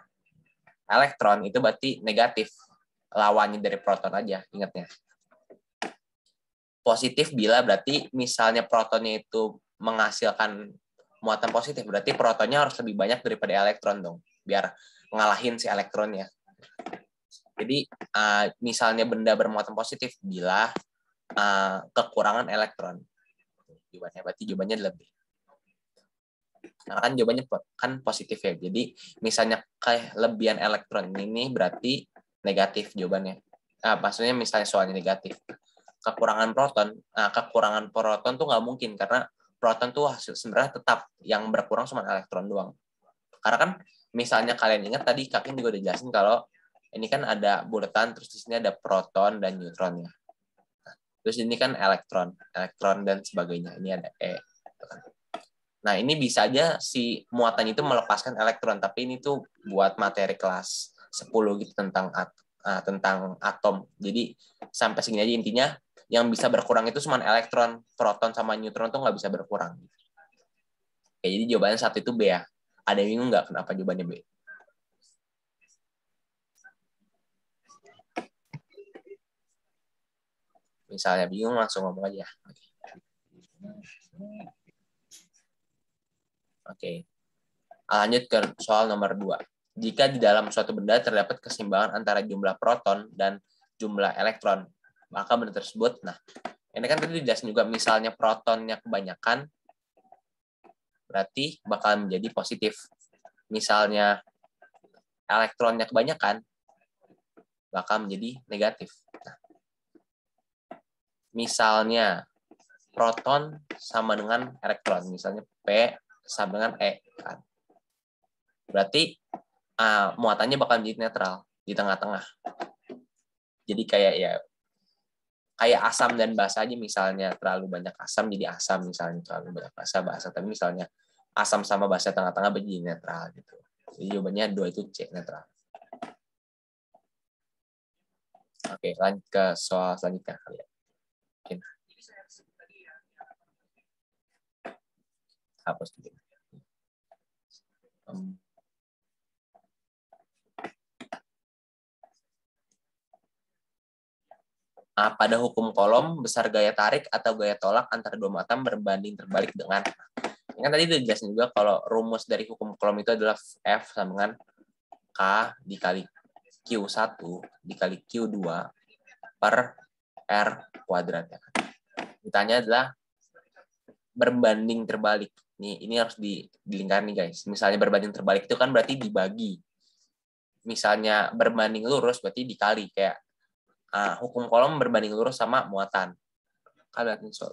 elektron itu berarti negatif, lawannya dari proton aja, ingatnya. Positif bila berarti misalnya protonnya itu menghasilkan muatan positif, berarti protonnya harus lebih banyak daripada elektron dong, biar ngalahin si elektronnya. Jadi misalnya benda bermuatan positif bila kekurangan elektron. Jawabannya berarti jawabannya lebih. Karena kan jawabannya kan positif ya. Jadi misalnya kelebihan elektron ini berarti negatif jawabannya. Maksudnya misalnya soalnya negatif. Kekurangan proton tuh nggak mungkin karena proton tuh sebenarnya tetap yang berkurang cuma elektron doang. Karena kan misalnya kalian ingat tadi Kakin juga udah jelasin kalau ini kan ada bulatan terus di sini ada proton dan neutronnya. Terus ini kan elektron dan sebagainya. Ini ada E. Nah, ini bisa aja si muatan itu melepaskan elektron, tapi ini tuh buat materi kelas 10 gitu tentang atom. Jadi sampai segini aja intinya, yang bisa berkurang itu cuma elektron, proton sama neutron tuh nggak bisa berkurang. Oke, jadi jawabannya 1 itu B ya. Ada yang bingung nggak kenapa jawabannya B? Misalnya bingung langsung ngomong aja. Oke. Lanjut ke soal nomor 2. Jika di dalam suatu benda terdapat keseimbangan antara jumlah proton dan jumlah elektron, maka benda tersebut, nah, ini kan tadi dijelasin juga, misalnya protonnya kebanyakan, berarti bakal menjadi positif. Misalnya elektronnya kebanyakan, bakal menjadi negatif. Nah, misalnya proton sama dengan elektron, misalnya P sama dengan E, kan? Berarti muatannya bakal menjadi netral di tengah-tengah. Jadi kayak asam dan basa aja, misalnya terlalu banyak asam jadi asam, misalnya terlalu banyak basa. Tapi misalnya asam sama basa tengah-tengah jadi netral gitu. Jadi jawabannya 2 itu C, netral. Oke, lanjut ke soal selanjutnya kalian. Mungkin. Hapus dulu. Pada hukum Coulomb, besar gaya tarik atau gaya tolak antara 2 muatan berbanding terbalik dengan, ini kan tadi udah dijelasin juga kalau rumus dari hukum Coulomb itu adalah F sama dengan K dikali Q1 dikali Q2 per R kuadrat. Ditanya adalah berbanding terbalik. Ini harus dilingkaran nih guys. Misalnya berbanding terbalik itu kan berarti dibagi. Misalnya berbanding lurus berarti dikali, kayak hukum Coulomb berbanding lurus sama muatan. Kalian soal,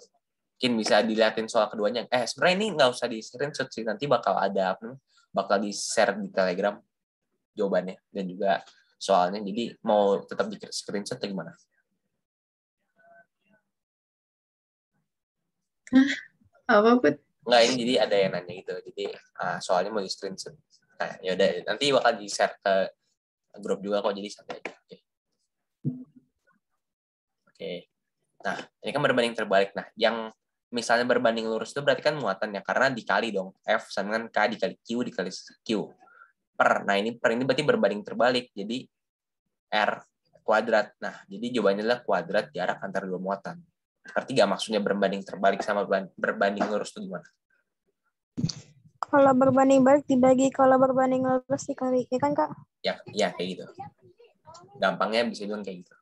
mungkin bisa dilihatin soal keduanya. Sebenarnya ini nggak usah di screenshot sih, nanti bakal di share di Telegram jawabannya dan juga soalnya. Jadi mau tetap di screenshot atau gimana? Apa Put? Nggak, ini jadi ada yang nanya gitu. Jadi soalnya mau di screenshot. Nah, ya udah nanti bakal di share ke grup juga kok, jadi santai aja. Oke. Nah, ini kan berbanding terbalik. Nah, yang misalnya berbanding lurus itu berarti kan muatannya, karena dikali dong. F sama dengan K dikali Q dikali Q. Nah, ini berarti berbanding terbalik. Jadi R kuadrat. Nah, jadi jawabannya adalah kuadrat jarak antara 2 muatan. Berarti nggak maksudnya berbanding terbalik sama berbanding lurus itu gimana? Kalau berbanding balik dibagi, kalau berbanding lurus dikali, ya kan Kak? Ya kayak gitu. Gampangnya bisa bilang kayak gitu.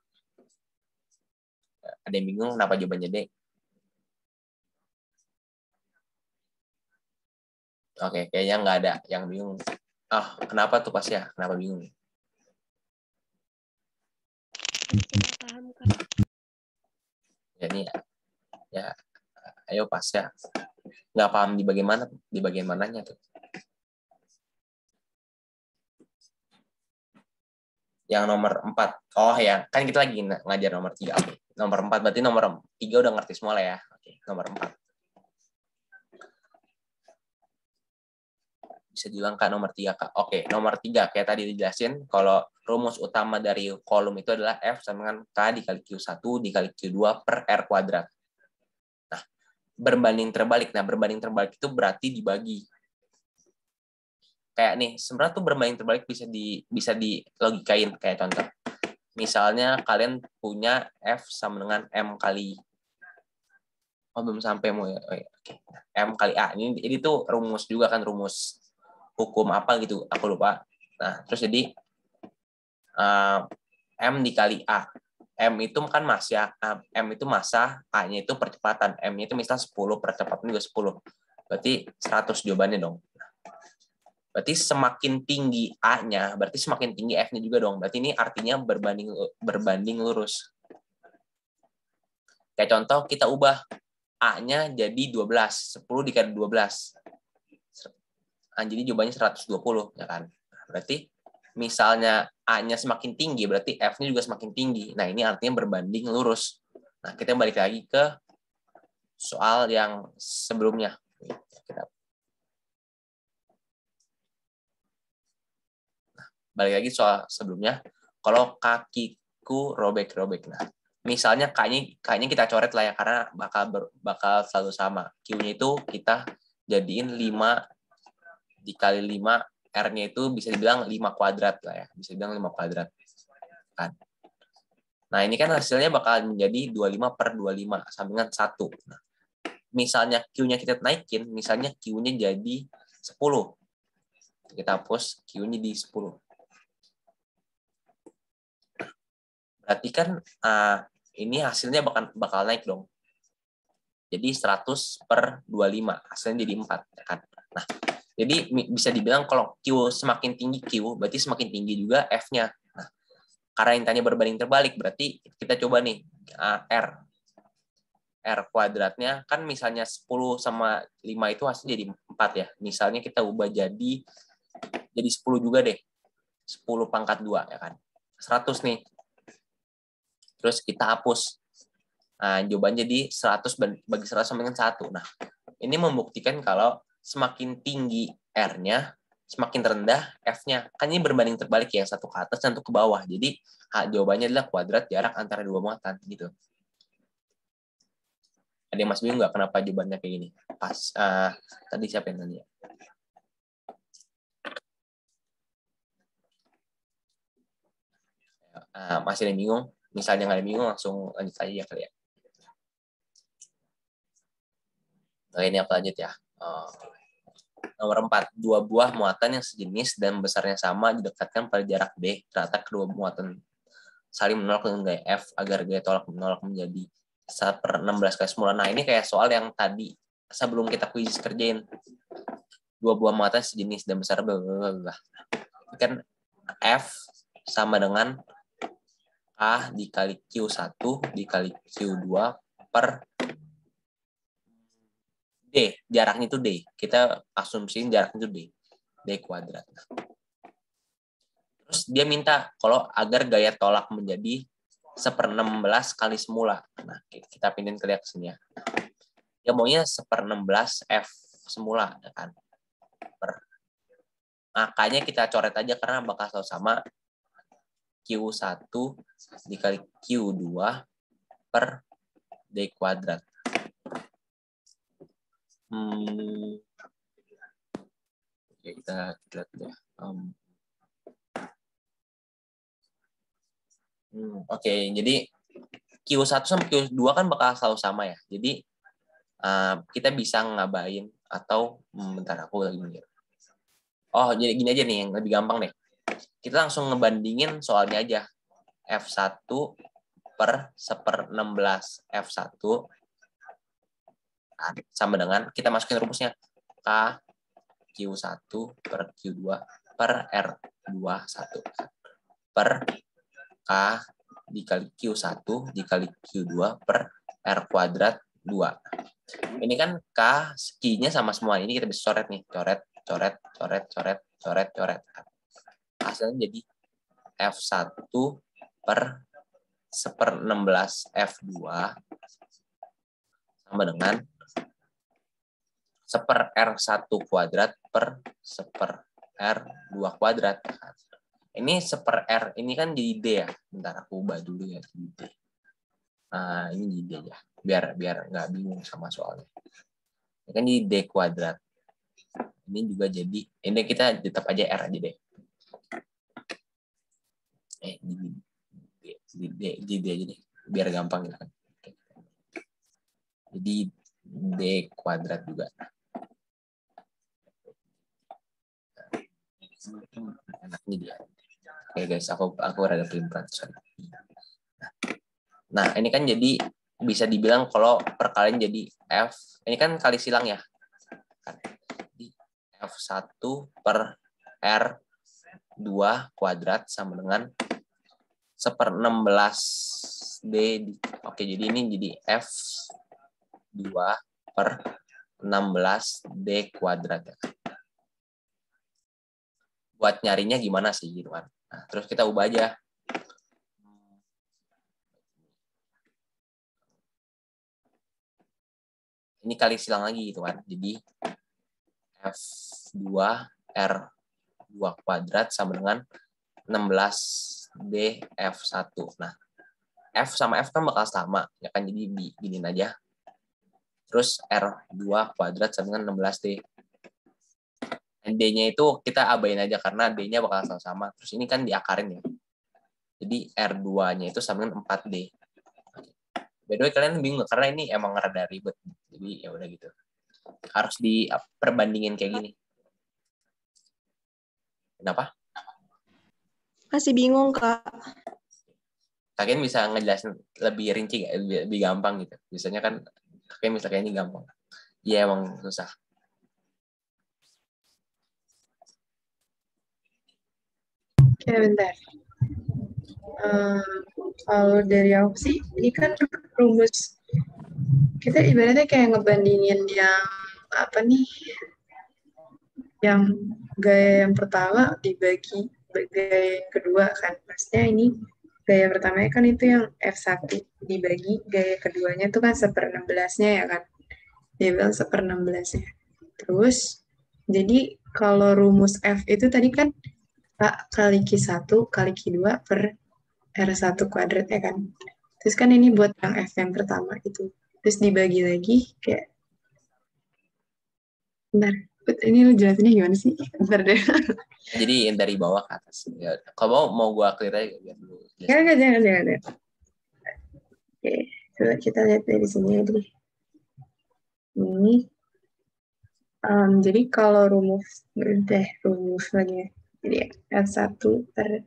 Ada yang bingung kenapa jawabannya D? Oke, kayaknya nggak ada yang bingung. Kenapa tuh pas ya? Kenapa bingung? Paham kan? Jadi ya ayo pas ya. nggak paham di bagian mananya tuh. Yang nomor 4. Oh ya, kan kita lagi ngajar nomor 3. Oke. Nomor 4 berarti nomor 3 udah ngerti semua lah ya. Oke, nomor 4. Bisa bilang Kak nomor 3 Kak. Oke, nomor 3 kayak tadi dijelasin kalau rumus utama dari kolom itu adalah F sama dengan K dikali Q1 dikali Q2 per R kuadrat. Nah, berbanding terbalik. Nah, berbanding terbalik itu berarti dibagi. Kayak nih, sebenarnya tuh berbanding terbalik bisa dilogikain kayak contoh. Misalnya kalian punya F sama dengan M kali belum sampai mau ya. M kali A. Ini tuh rumus juga kan, rumus hukum apa gitu, aku lupa. Nah, terus jadi M dikali A. M itu kan massa, M itu massa, A-nya itu percepatan. M-nya itu misalnya 10, percepatan juga 10. Berarti 100 jawabannya dong. Berarti semakin tinggi A-nya, berarti semakin tinggi F-nya juga dong. Berarti ini artinya berbanding lurus. Kayak contoh, kita ubah A-nya jadi 12. 10 dikali 12. Nah, jadi jawabannya 120, ya kan? Berarti misalnya A-nya semakin tinggi, berarti F-nya juga semakin tinggi. Nah, ini artinya berbanding lurus. Nah, kita balik lagi ke soal yang sebelumnya. Balik lagi soal sebelumnya, kalau kakiku robek-robek. Nah, misalnya kayaknya kita coret lah ya, karena bakal selalu sama. Q-nya itu kita jadiin 5 dikali 5, R-nya itu bisa dibilang 5 kuadrat lah ya. Bisa dibilang 5 kuadrat. Kan. Nah, ini kan hasilnya bakal menjadi 25 per 25, sama dengan 1. Nah, misalnya Q-nya kita naikin, misalnya Q-nya jadi 10. Kita hapus Q-nya di 10. Berarti kan ini hasilnya bakal naik dong. Jadi 100 per 25, hasilnya jadi 4. Ya kan? Nah, jadi bisa dibilang kalau Q semakin tinggi Q, berarti semakin tinggi juga F-nya. Nah, karena intanya berbanding terbalik, berarti kita coba nih, R kuadratnya, kan misalnya 10 sama 5 itu hasilnya jadi 4 ya. Misalnya kita ubah jadi 10 juga deh. 10 pangkat 2, ya kan. 100 nih. Terus kita hapus. Nah, jawabannya jadi 100 bagi 100 sama dengan 1. Nah, ini membuktikan kalau semakin tinggi R-nya, semakin rendah F-nya. Kan ini berbanding terbalik ya, yang satu ke atas dan satu ke bawah. Jadi, jawabannya adalah kuadrat jarak antara dua muatan. Gitu. Ada yang Mas bingung nggak kenapa jawabannya kayak gini? Pas. Tadi siapa yang nanya? Masih ada yang bingung? Misalnya nggak ada bingung, langsung lanjut aja kali ya. Nah, ini apa lanjut ya? Nomor 4. 2 buah muatan yang sejenis dan besarnya sama didekatkan pada jarak D. Ternyata kedua muatan saling menolak dengan gaya F agar gaya tolak menolak menjadi 1/16 kali semula. Nah, ini kayak soal yang tadi sebelum kita kuis kerjain. 2 buah muatan sejenis dan besar blablabla. Kan F sama dengan A dikali Q1 dikali Q2 per D. Jaraknya itu D. Kita asumsiin jaraknya itu D. D kuadrat. Terus dia minta kalau agar gaya tolak menjadi 1/16 kali semula. Nah, kita pindahin ke sini ya. Dia maunya 1/16 F semula, ya kan? Makanya kita coret aja karena bakal selalu sama. Q1 dikali Q2 per D kuadrat. Oke, kita lihat ya. Oke, jadi Q1 sama Q2 kan bakal selalu sama ya. Jadi kita bisa ngabain atau bentar aku lagi mikir. Oh, jadi gini aja nih yang lebih gampang deh. Kita langsung ngebandingin soalnya aja. F1 per 1/16 F1 sama dengan kita masukin rumusnya K Q1 per Q2 per R21 per K dikali Q1 dikali Q2 per R kuadrat 2. Ini kan K, key-nya sama semua. Ini kita bisa coret nih. Coret, coret, coret, coret, coret, coret. Hasilnya jadi F1 per 1/16 F2 sama dengan 1/R1 kuadrat per 1/R2 kuadrat. Ini 1/R, ini kan jadi D ya. Bentar aku ubah dulu ya jadi D. Nah, ini jadi D ya. Biar nggak bingung sama soalnya. Ini kan jadi D kuadrat. Ini juga jadi, ini kita tetap aja R aja deh. Jadi D aja deh. Biar gampang gitu kan. Jadi D kuadrat juga. Enaknya dia. Oke guys, aku rada pelimpan. Nah, ini kan jadi bisa dibilang kalau perkalian jadi F, ini kan kali silang ya. Jadi F1 per R2 kuadrat sama dengan 1/16 D. Oke, jadi ini jadi F2 per 16 D kuadrat ya. Buat nyarinya gimana sih gitu kan. Nah, terus kita ubah aja. Ini kali silang lagi gitu kan. Jadi F2 R2 kuadrat sama dengan 16 D F1. Nah, F sama F kan bakal sama. Ya kan, jadi diginin aja. Terus R2 kuadrat sama dengan 16 D. D-nya itu kita abain aja karena D-nya bakal sama-sama. Terus ini kan diakarin ya. Jadi R2-nya itu sama dengan 4D. By the way, kalian bingung karena ini emang rada ribet. Jadi ya udah gitu. Harus diperbandingin kayak gini. Kenapa? Masih bingung, Kak. Kalian bisa ngejelasin lebih rinci gak? Lebih gampang gitu. Biasanya kan kalian misalnya ini gampang. Iya emang susah. Oke, bentar. Kalau dari aku sih, ini kan rumus. Kita ibaratnya kayak ngebandingin yang apa nih? Yang gaya yang pertama dibagi gaya yang kedua kan. Maksudnya ini gaya pertamanya kan itu yang F1 dibagi gaya keduanya itu kan 1/16-nya ya kan. Dia bilang 1/16-nya. Terus, jadi kalau rumus F itu tadi kan K kali Q1 kali Q2 per R1 kuadrat ya kan. Terus kan ini buat yang F yang pertama itu. Terus dibagi lagi kayak, bentar, ini lu jelasinnya gimana sih? Bentar deh. Jadi dari bawah ke atas. Ya, kalau mau gua clear aja biar dulu. Jangan. Oke, coba kita lihat dari sini aja deh. Ini, jadi kalau rumus lagi ya. Jadi F1 per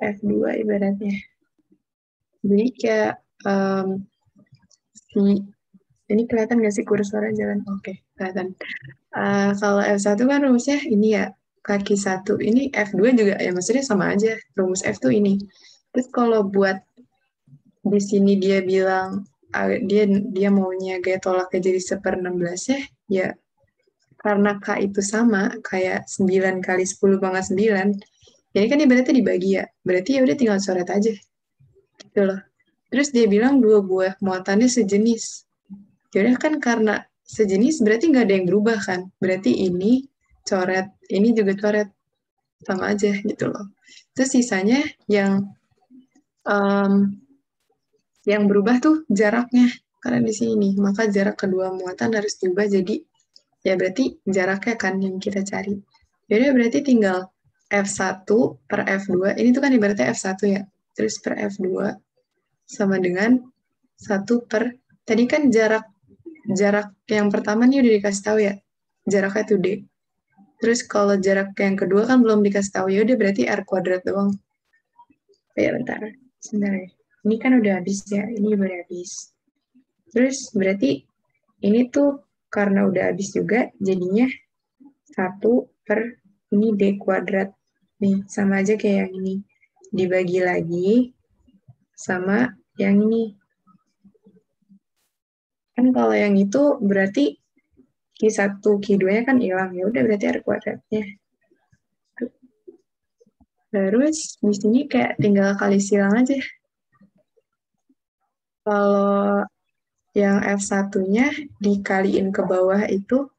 F2 ibaratnya. Jadi kayak ini kelihatan nggak sih kursornya jalan? Oke, kelihatan. Kalau F1 kan rumusnya ini ya, kaki 1. Ini F2 juga ya, maksudnya sama aja. Rumus F tuh ini. Terus kalau buat di sini dia bilang dia maunya gaya tolaknya jadi 1/16 ya karena K itu sama, kayak 9 kali 10 pangkat 9, jadi kan dia berarti dibagi ya. Berarti ya udah tinggal coret aja. Gitu loh. Terus dia bilang dua buah muatannya sejenis. Jadi kan karena sejenis berarti nggak ada yang berubah kan. Berarti ini coret, ini juga coret. Sama aja gitu loh. Terus sisanya yang berubah tuh jaraknya. Karena di sini, maka jarak kedua muatan harus diubah jadi, ya berarti jaraknya kan yang kita cari. Jadi berarti tinggal F1 per F2, ini tuh kan ibaratnya F1 ya. Terus per F2 sama dengan 1 per, tadi kan jarak yang pertama nih udah dikasih tahu ya, jaraknya tuh D. Terus kalau jarak yang kedua kan belum dikasih tahu, ya udah berarti R kuadrat doang. Ya bentar, sebentar ya. Ini kan udah habis ya, ini udah habis. Terus berarti ini tuh karena udah habis juga, jadinya 1 per ini D kuadrat. Nih, sama aja kayak yang ini. Dibagi lagi sama yang ini. Kan kalau yang itu berarti Q1, Q2-nya kan hilang. Ya udah berarti R kuadratnya. Terus di sini kayak tinggal kali silang aja. Kalau yang F1-nya dikaliin ke bawah itu,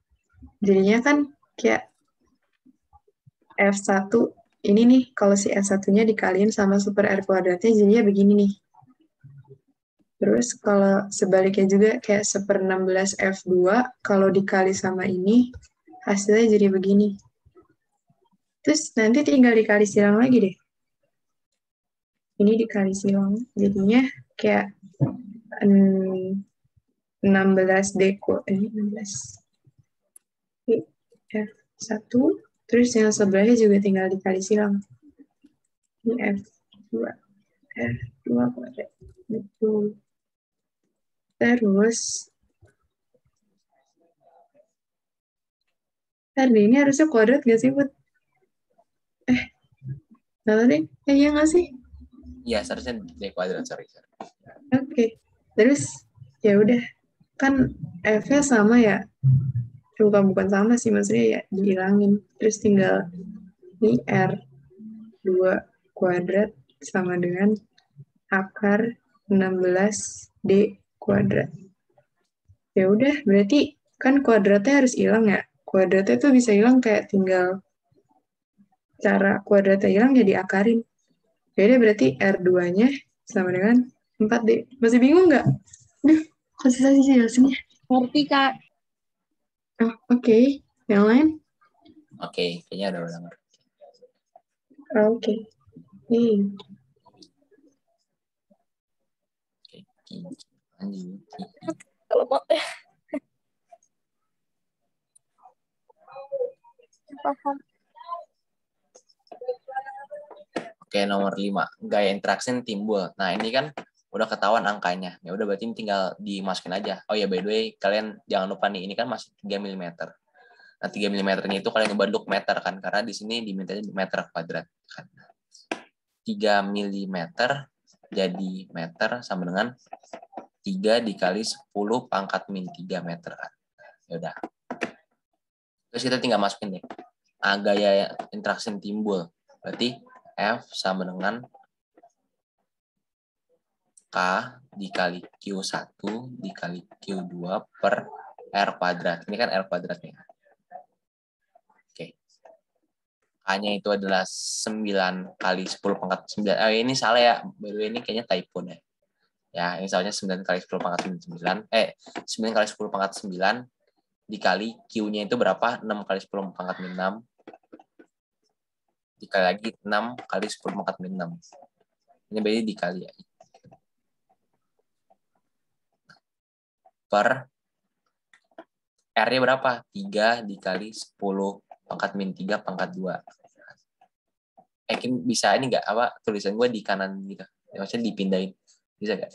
jadinya kan kayak F1 ini nih, kalau si F1-nya dikaliin sama super R kuadratnya, jadinya begini nih. Terus kalau sebaliknya juga kayak 1/16 F2, kalau dikali sama ini, hasilnya jadi begini. Terus nanti tinggal dikali silang lagi deh. Ini dikali silang, jadinya kayak 16 deko, ini 16 F1, terus yang sebelahnya juga tinggal dikali silang. Ini F2 kuadrat. Betul. Terus, tadi ini harusnya kuadrat nggak sih, Bud? Nggak tahu deh, iya nggak sih? Iya, seharusnya D kuadrat, sorry. Oke. Terus, ya udah. Kan F-nya sama ya? Bukan sama sih, maksudnya ya dihilangin. Terus tinggal ini R2 kuadrat sama dengan akar 16D kuadrat. Ya udah, berarti kan kuadratnya harus hilang ya. Kuadratnya tuh bisa hilang kayak tinggal cara kuadratnya hilang jadi akarin. Ya udah berarti R2-nya sama dengan 4D. Masih bingung nggak? Duh, kasih saja jelasinnya. Ngerti, Kak. Oh, oke. Yang lain? Oke, kayaknya udah ngerti. Oke. Oke, lanjut. Kalau mau paham. Oke, nomor 5. Gaya interaksi timbul. Nah, ini kan udah ketahuan angkanya. Ya udah berarti tinggal dimasukin aja. Oh ya, by the way, kalian jangan lupa nih, ini kan masih 3 mm. Nah, 3 mm-nya itu kalian ubah meter kan, karena di sini dimintanya meter kuadrat kan. 3 mm jadi meter sama dengan 3 dikali 10 pangkat min 3 meter kan. Ya udah. Terus kita tinggal masukin deh. Gaya interaksi timbul. Berarti F sama dengan K dikali Q1 dikali Q2 per R kuadrat. Ini kan R kuadratnya. Oke. K-nya itu adalah 9 kali 10 pangkat 9. Ini salah ya. By the way, ini kayaknya typo deh. Ya, ini salahnya 9 kali 10 pangkat 9. 9 kali 10 pangkat 9 dikali Q-nya itu berapa? 6 kali 10 pangkat min 6. Dikali lagi 6 kali 10 pangkat min 6. Ini berarti dikali ya. Per R-nya berapa? 3 dikali 10 pangkat min 3 pangkat 2. Bisa ini nggak? Apa tulisan gue di kanan gitu? Ya, maksudnya dipindahin. Bisa nggak?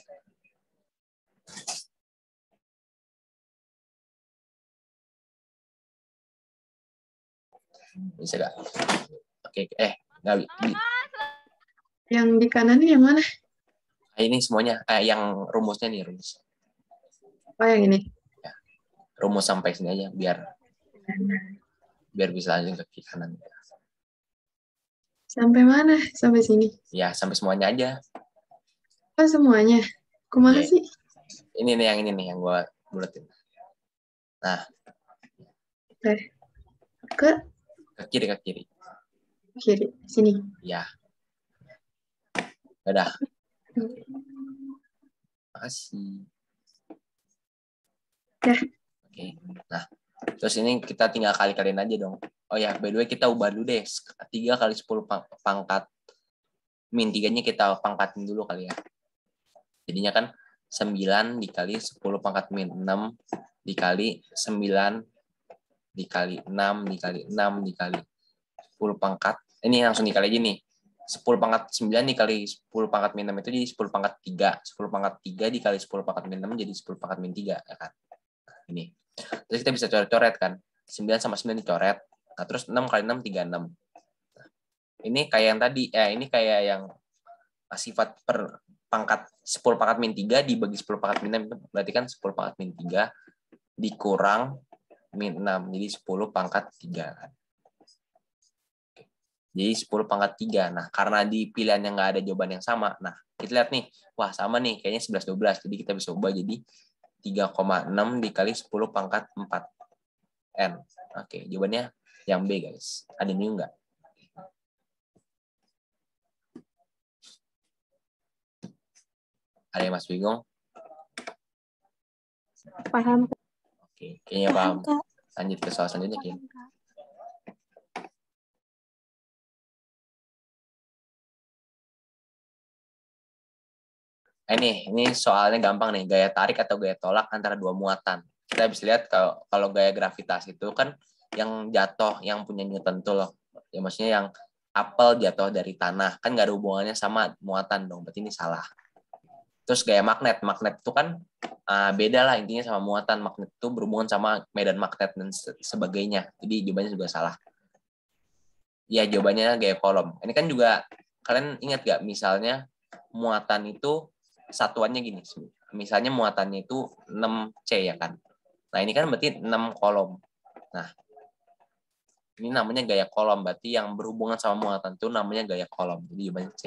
Bisa nggak? Oke, nggak. Yang di kanan ini yang mana? Ini semuanya, yang rumusnya nih, rumus. Oh, yang ini. Ya, rumus sampai sini aja, biar bisa lanjut ke kiri kanan. Sampai mana? Sampai sini? Ya, sampai semuanya aja. Oh, semuanya? Kemana Oke. sih? Ini nih yang gue buletin. Nah. Ke kiri. Kiri, sini. Ya. Udah. Makasih. Ya. Oke. Nah, terus ini kita tinggal kali-kaliin aja dong. Oh ya, by the way kita ubah dulu deh. 3 kali 10 pangkat min 3-nya kita pangkatin dulu kali ya. Jadinya kan 9 dikali 10 pangkat min 6 dikali 9 dikali 6 dikali 6 dikali 10 pangkat. Ini langsung dikali aja nih. 10 pangkat 9 dikali 10 pangkat min 6 itu jadi 10 pangkat 3. 10 pangkat 3 dikali 10 pangkat min 6 jadi 10 pangkat min 3. Ya kan? Ini. Terus kita bisa coret-coret kan. 9 sama 9 dicoret. Nah, terus 6 kali 6, 36. Nah, ini kayak yang tadi. Ini kayak yang sifat per pangkat 10 pangkat min 3 dibagi 10 pangkat min 6 itu berarti kan 10 pangkat min 3 dikurang min 6. Jadi 10 pangkat 3 kan. Jadi 10 pangkat 3. Nah, karena di pilihan yang nggak ada jawaban yang sama. Nah, kita lihat nih. Wah, sama nih. Kayaknya 11, 12. Jadi kita bisa ubah jadi 3,6 dikali 10 pangkat 4. N. Oke, jawabannya yang B, guys. Ada yang bingung nggak? Ada yang masih bingung? Paham. Oke, kayaknya paham. Kak. Lanjut ke soal selanjutnya, Kim. Ini soalnya gampang nih, gaya tarik atau gaya tolak antara dua muatan. Kita bisa lihat kalau gaya gravitasi itu kan yang jatuh, yang punya Newton tuh loh. Ya maksudnya yang apel jatuh dari tanah, kan nggak ada hubungannya sama muatan dong, berarti ini salah. Terus gaya magnet itu kan beda lah intinya sama muatan. Magnet itu berhubungan sama medan magnet dan sebagainya. Jadi jawabannya juga salah. Ya jawabannya gaya kolom. Ini kan juga kalian ingat gak misalnya muatan itu satuannya gini. Misalnya muatannya itu 6C ya kan. Nah ini kan berarti 6 kolom. Nah ini namanya gaya kolom. Berarti yang berhubungan sama muatan itu namanya gaya kolom. Jadi jawabannya C.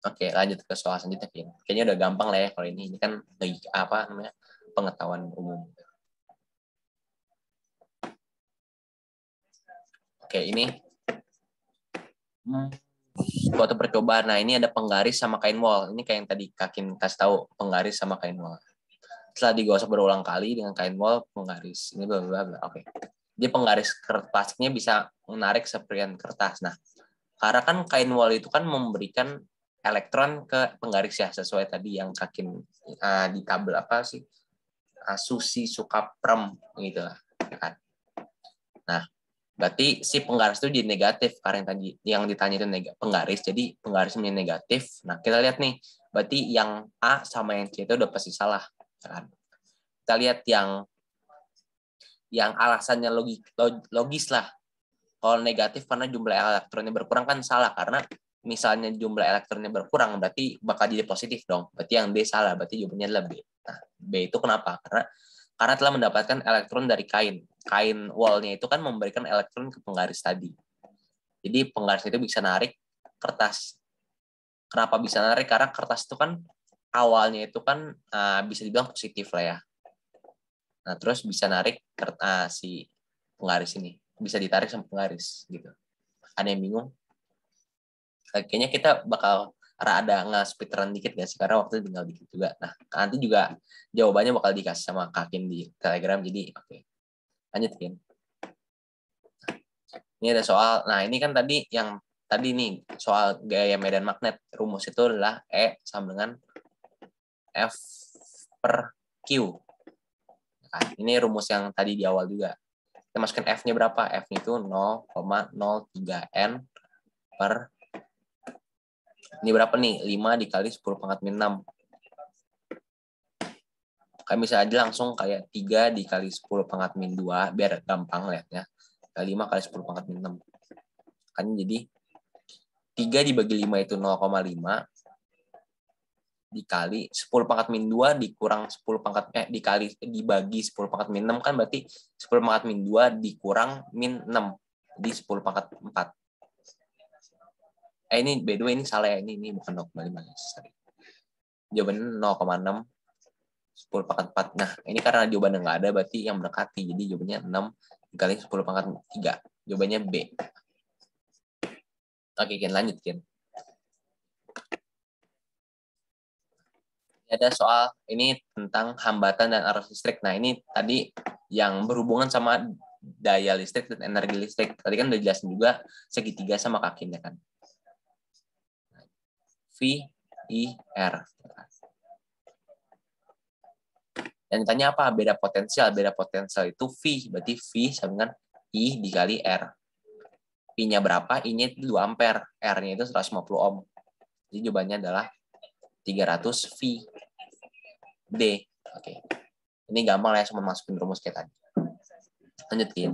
Oke, lanjut ke soal selanjutnya, Vin. Kayaknya udah gampang lah ya kalau ini. Ini kan apa namanya pengetahuan umum. Oke, ini suatu percobaan. Nah, ini ada penggaris sama kain wol. Ini kayak yang tadi Kakin kasih tahu, penggaris sama kain wol. Setelah digosok berulang kali dengan kain wol, penggaris. Ini bla bla bla. Oke. Jadi penggaris plastiknya bisa menarik serpihan kertas. Nah, karena kan kain wol itu kan memberikan elektron ke penggaris ya, sesuai tadi yang Kakin di tabel apa sih? Susi Sukaprem gitu lah. Kan? Nah, berarti si penggaris itu jadi negatif karena yang tadi yang ditanya itu penggaris, jadi penggaris menjadi negatif. Nah, kita lihat nih, berarti yang A sama yang C itu udah pasti salah. Kan? Kita lihat yang alasannya logis lah. Kalau negatif karena jumlah elektronnya berkurang kan salah, karena misalnya jumlah elektronnya berkurang berarti bakal jadi positif dong. Berarti yang D salah, berarti jawabannya adalah B. Nah, B itu kenapa? Karena telah mendapatkan elektron dari kain. Kain wallnya itu kan memberikan elektron ke penggaris tadi. Jadi penggaris itu bisa narik kertas. Kenapa bisa narik? Karena kertas itu kan awalnya itu kan bisa dibilang positif lah ya. Nah, terus bisa narik si penggaris ini. Bisa ditarik sama penggaris gitu. Ada yang bingung? Kayaknya kita bakal ada nge-speedrun dikit nggak sih? Karena waktu tinggal dikit juga. Nah, nanti juga jawabannya bakal dikasih sama Kakin di Telegram. Jadi, oke. Lanjut, Kin. Ini ada soal. Nah, ini kan tadi yang tadi nih, soal gaya medan magnet. Rumus itu adalah E sama dengan F per Q. Nah, ini rumus yang tadi di awal juga. Kita masukkan F-nya berapa? F-nya itu 0,03N per ini berapa nih? 5 dikali 10 pangkat min 6. Kami bisa aja langsung kayak 3 dikali 10 pangkat min 2, biar gampang lihatnya. 5 kali 10 pangkat min 6. Kan jadi 3 dibagi 5 itu 0,5 dikali 10 pangkat min 2 dikurang 10 pangkat dibagi 10 pangkat min 6 kan berarti 10 pangkat min 2 dikurang min 6. Jadi 10 pangkat 4. Ini by the way ini salah ya, ini bukan 0,5 sorry. Jawabannya 0,6 10 pangkat 4. Nah, ini karena jawabannya nggak ada berarti yang mendekati. Jadi jawabannya 6 dikali 10 pangkat 3. Jawabannya B. Oke, Ken, lanjut, Ken. Ada soal ini tentang hambatan dan arus listrik. Nah, ini tadi yang berhubungan sama daya listrik dan energi listrik. Tadi kan udah jelasin juga segitiga sama kakinya kan. V, I, R. Dan ditanya apa? Beda potensial. Beda potensial itu V. Berarti V sama dengan I dikali R. I-nya berapa? I-nya itu 2 ampere. R-nya itu 150 ohm. Jadi jawabannya adalah 300 V. D. Oke. Ini gampang lah ya, cuma masukin rumus kayak tadi. Lanjutin.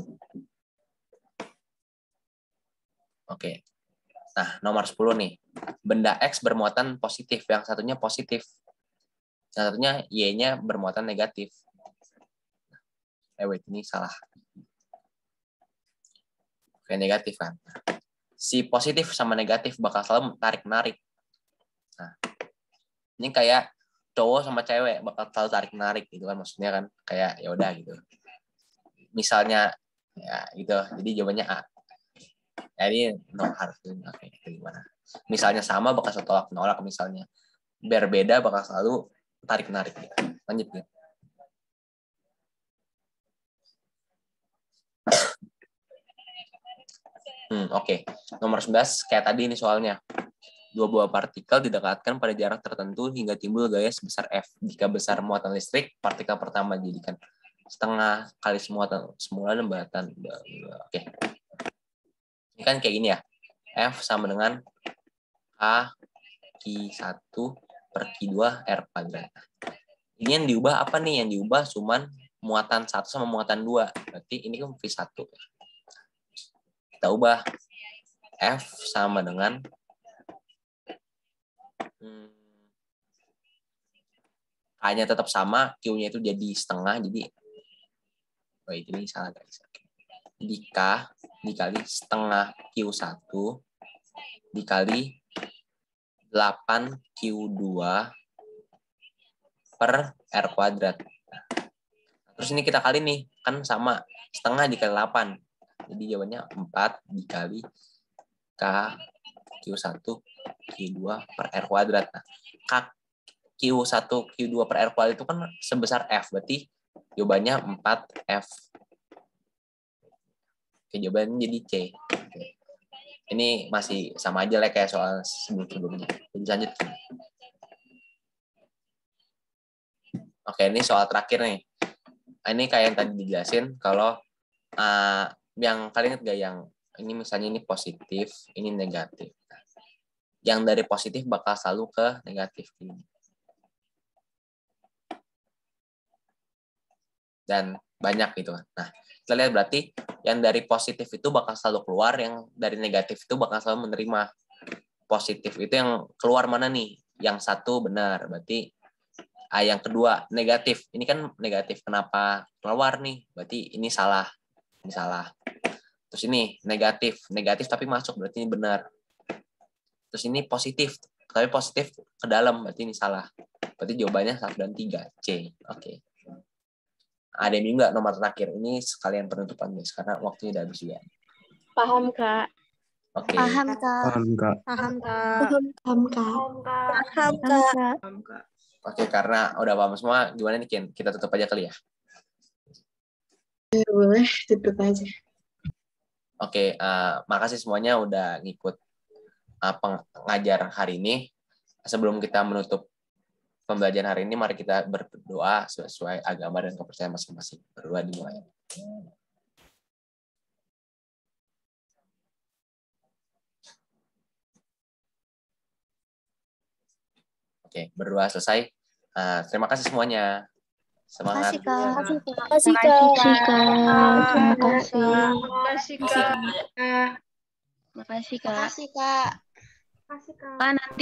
Oke. Nah, nomor 10 nih. Benda X bermuatan positif, yang satunya positif. Yang satunya Y-nya bermuatan negatif. Wait, ini salah. Oke, negatif kan. Si positif sama negatif bakal selalu tarik-menarik. Nah, ini kayak cowok sama cewek bakal selalu tarik-menarik gitu kan, maksudnya kan kayak ya udah gitu. Misalnya ya gitu. Jadi jawabannya A. Ya ini no harus oke, itu gimana? Misalnya sama bakal selalu tolak menolak, misalnya berbeda bakal selalu tarik-menarik gitu. Lanjut gitu. Oke. Nomor 11 kayak tadi ini soalnya. Dua buah partikel didekatkan pada jarak tertentu hingga timbul gaya sebesar F. Jika besar muatan listrik, partikel pertama jadikan setengah kali muatan semula lembatan. Oke. Ini kan kayak gini ya. F sama dengan K Q1 per Q2 R kuadrat. Ini yang diubah apa nih? Yang diubah cuman muatan 1 sama muatan 2. Berarti ini kan V1. Kita ubah F sama dengan K-nya tetap sama, Q-nya itu jadi setengah, jadi ini salah guys. Jadi K dikali setengah Q1 dikali 8 Q2 per R kuadrat. Terus ini kita kali nih, kan sama setengah dikali 8. Jadi jawabannya 4 dikali K Q1 Q2 per R kuadrat. Nah, Q1 Q2 per R kuadrat itu kan sebesar F, berarti jawabannya 4F. Oke, jawabannya jadi C. Oke. Ini masih sama aja lah kayak soal sebelum-sebelumnya. Jadi lanjut. Oke, ini soal terakhir nih. Ini kayak yang tadi dijelasin, kalau yang kalian ingat gak yang ini misalnya ini positif, ini negatif. Yang dari positif bakal selalu ke negatif ini. Dan banyak gitu. Nah, kita lihat berarti yang dari positif itu bakal selalu keluar, yang dari negatif itu bakal selalu menerima. Positif itu yang keluar mana nih? Yang satu benar, berarti yang kedua negatif. Ini kan negatif, kenapa keluar nih? Berarti ini salah. Ini salah. Terus ini negatif, negatif tapi masuk, berarti ini benar. Terus ini positif, tapi positif ke dalam, berarti ini salah. Berarti jawabannya 1 dan 3, C. Oke. Ada yang nggak nomor terakhir? Ini sekalian penutupan guys, karena waktunya udah habis juga. Paham, Kak. Oke. Paham, Kak. Paham, Kak. Paham, Kak. Paham, Kak. Paham, Kak. Oke, karena udah paham semua, gimana nih Ken? Kita tutup aja kali ya? Ya, boleh, tutup aja. Oke, makasih semuanya udah ngikut pengajar hari ini. Sebelum kita menutup pembelajaran hari ini, mari kita berdoa sesuai agama dan kepercayaan masing-masing. Berdoa dimulai. Oke, berdoa selesai. Terima kasih semuanya. Semangat. Makasih, Kak. Terima kasih, Kak. Terima kasih. Makasih, Kak. Makasih, Kak. Makasih, Kak. Kak, nanti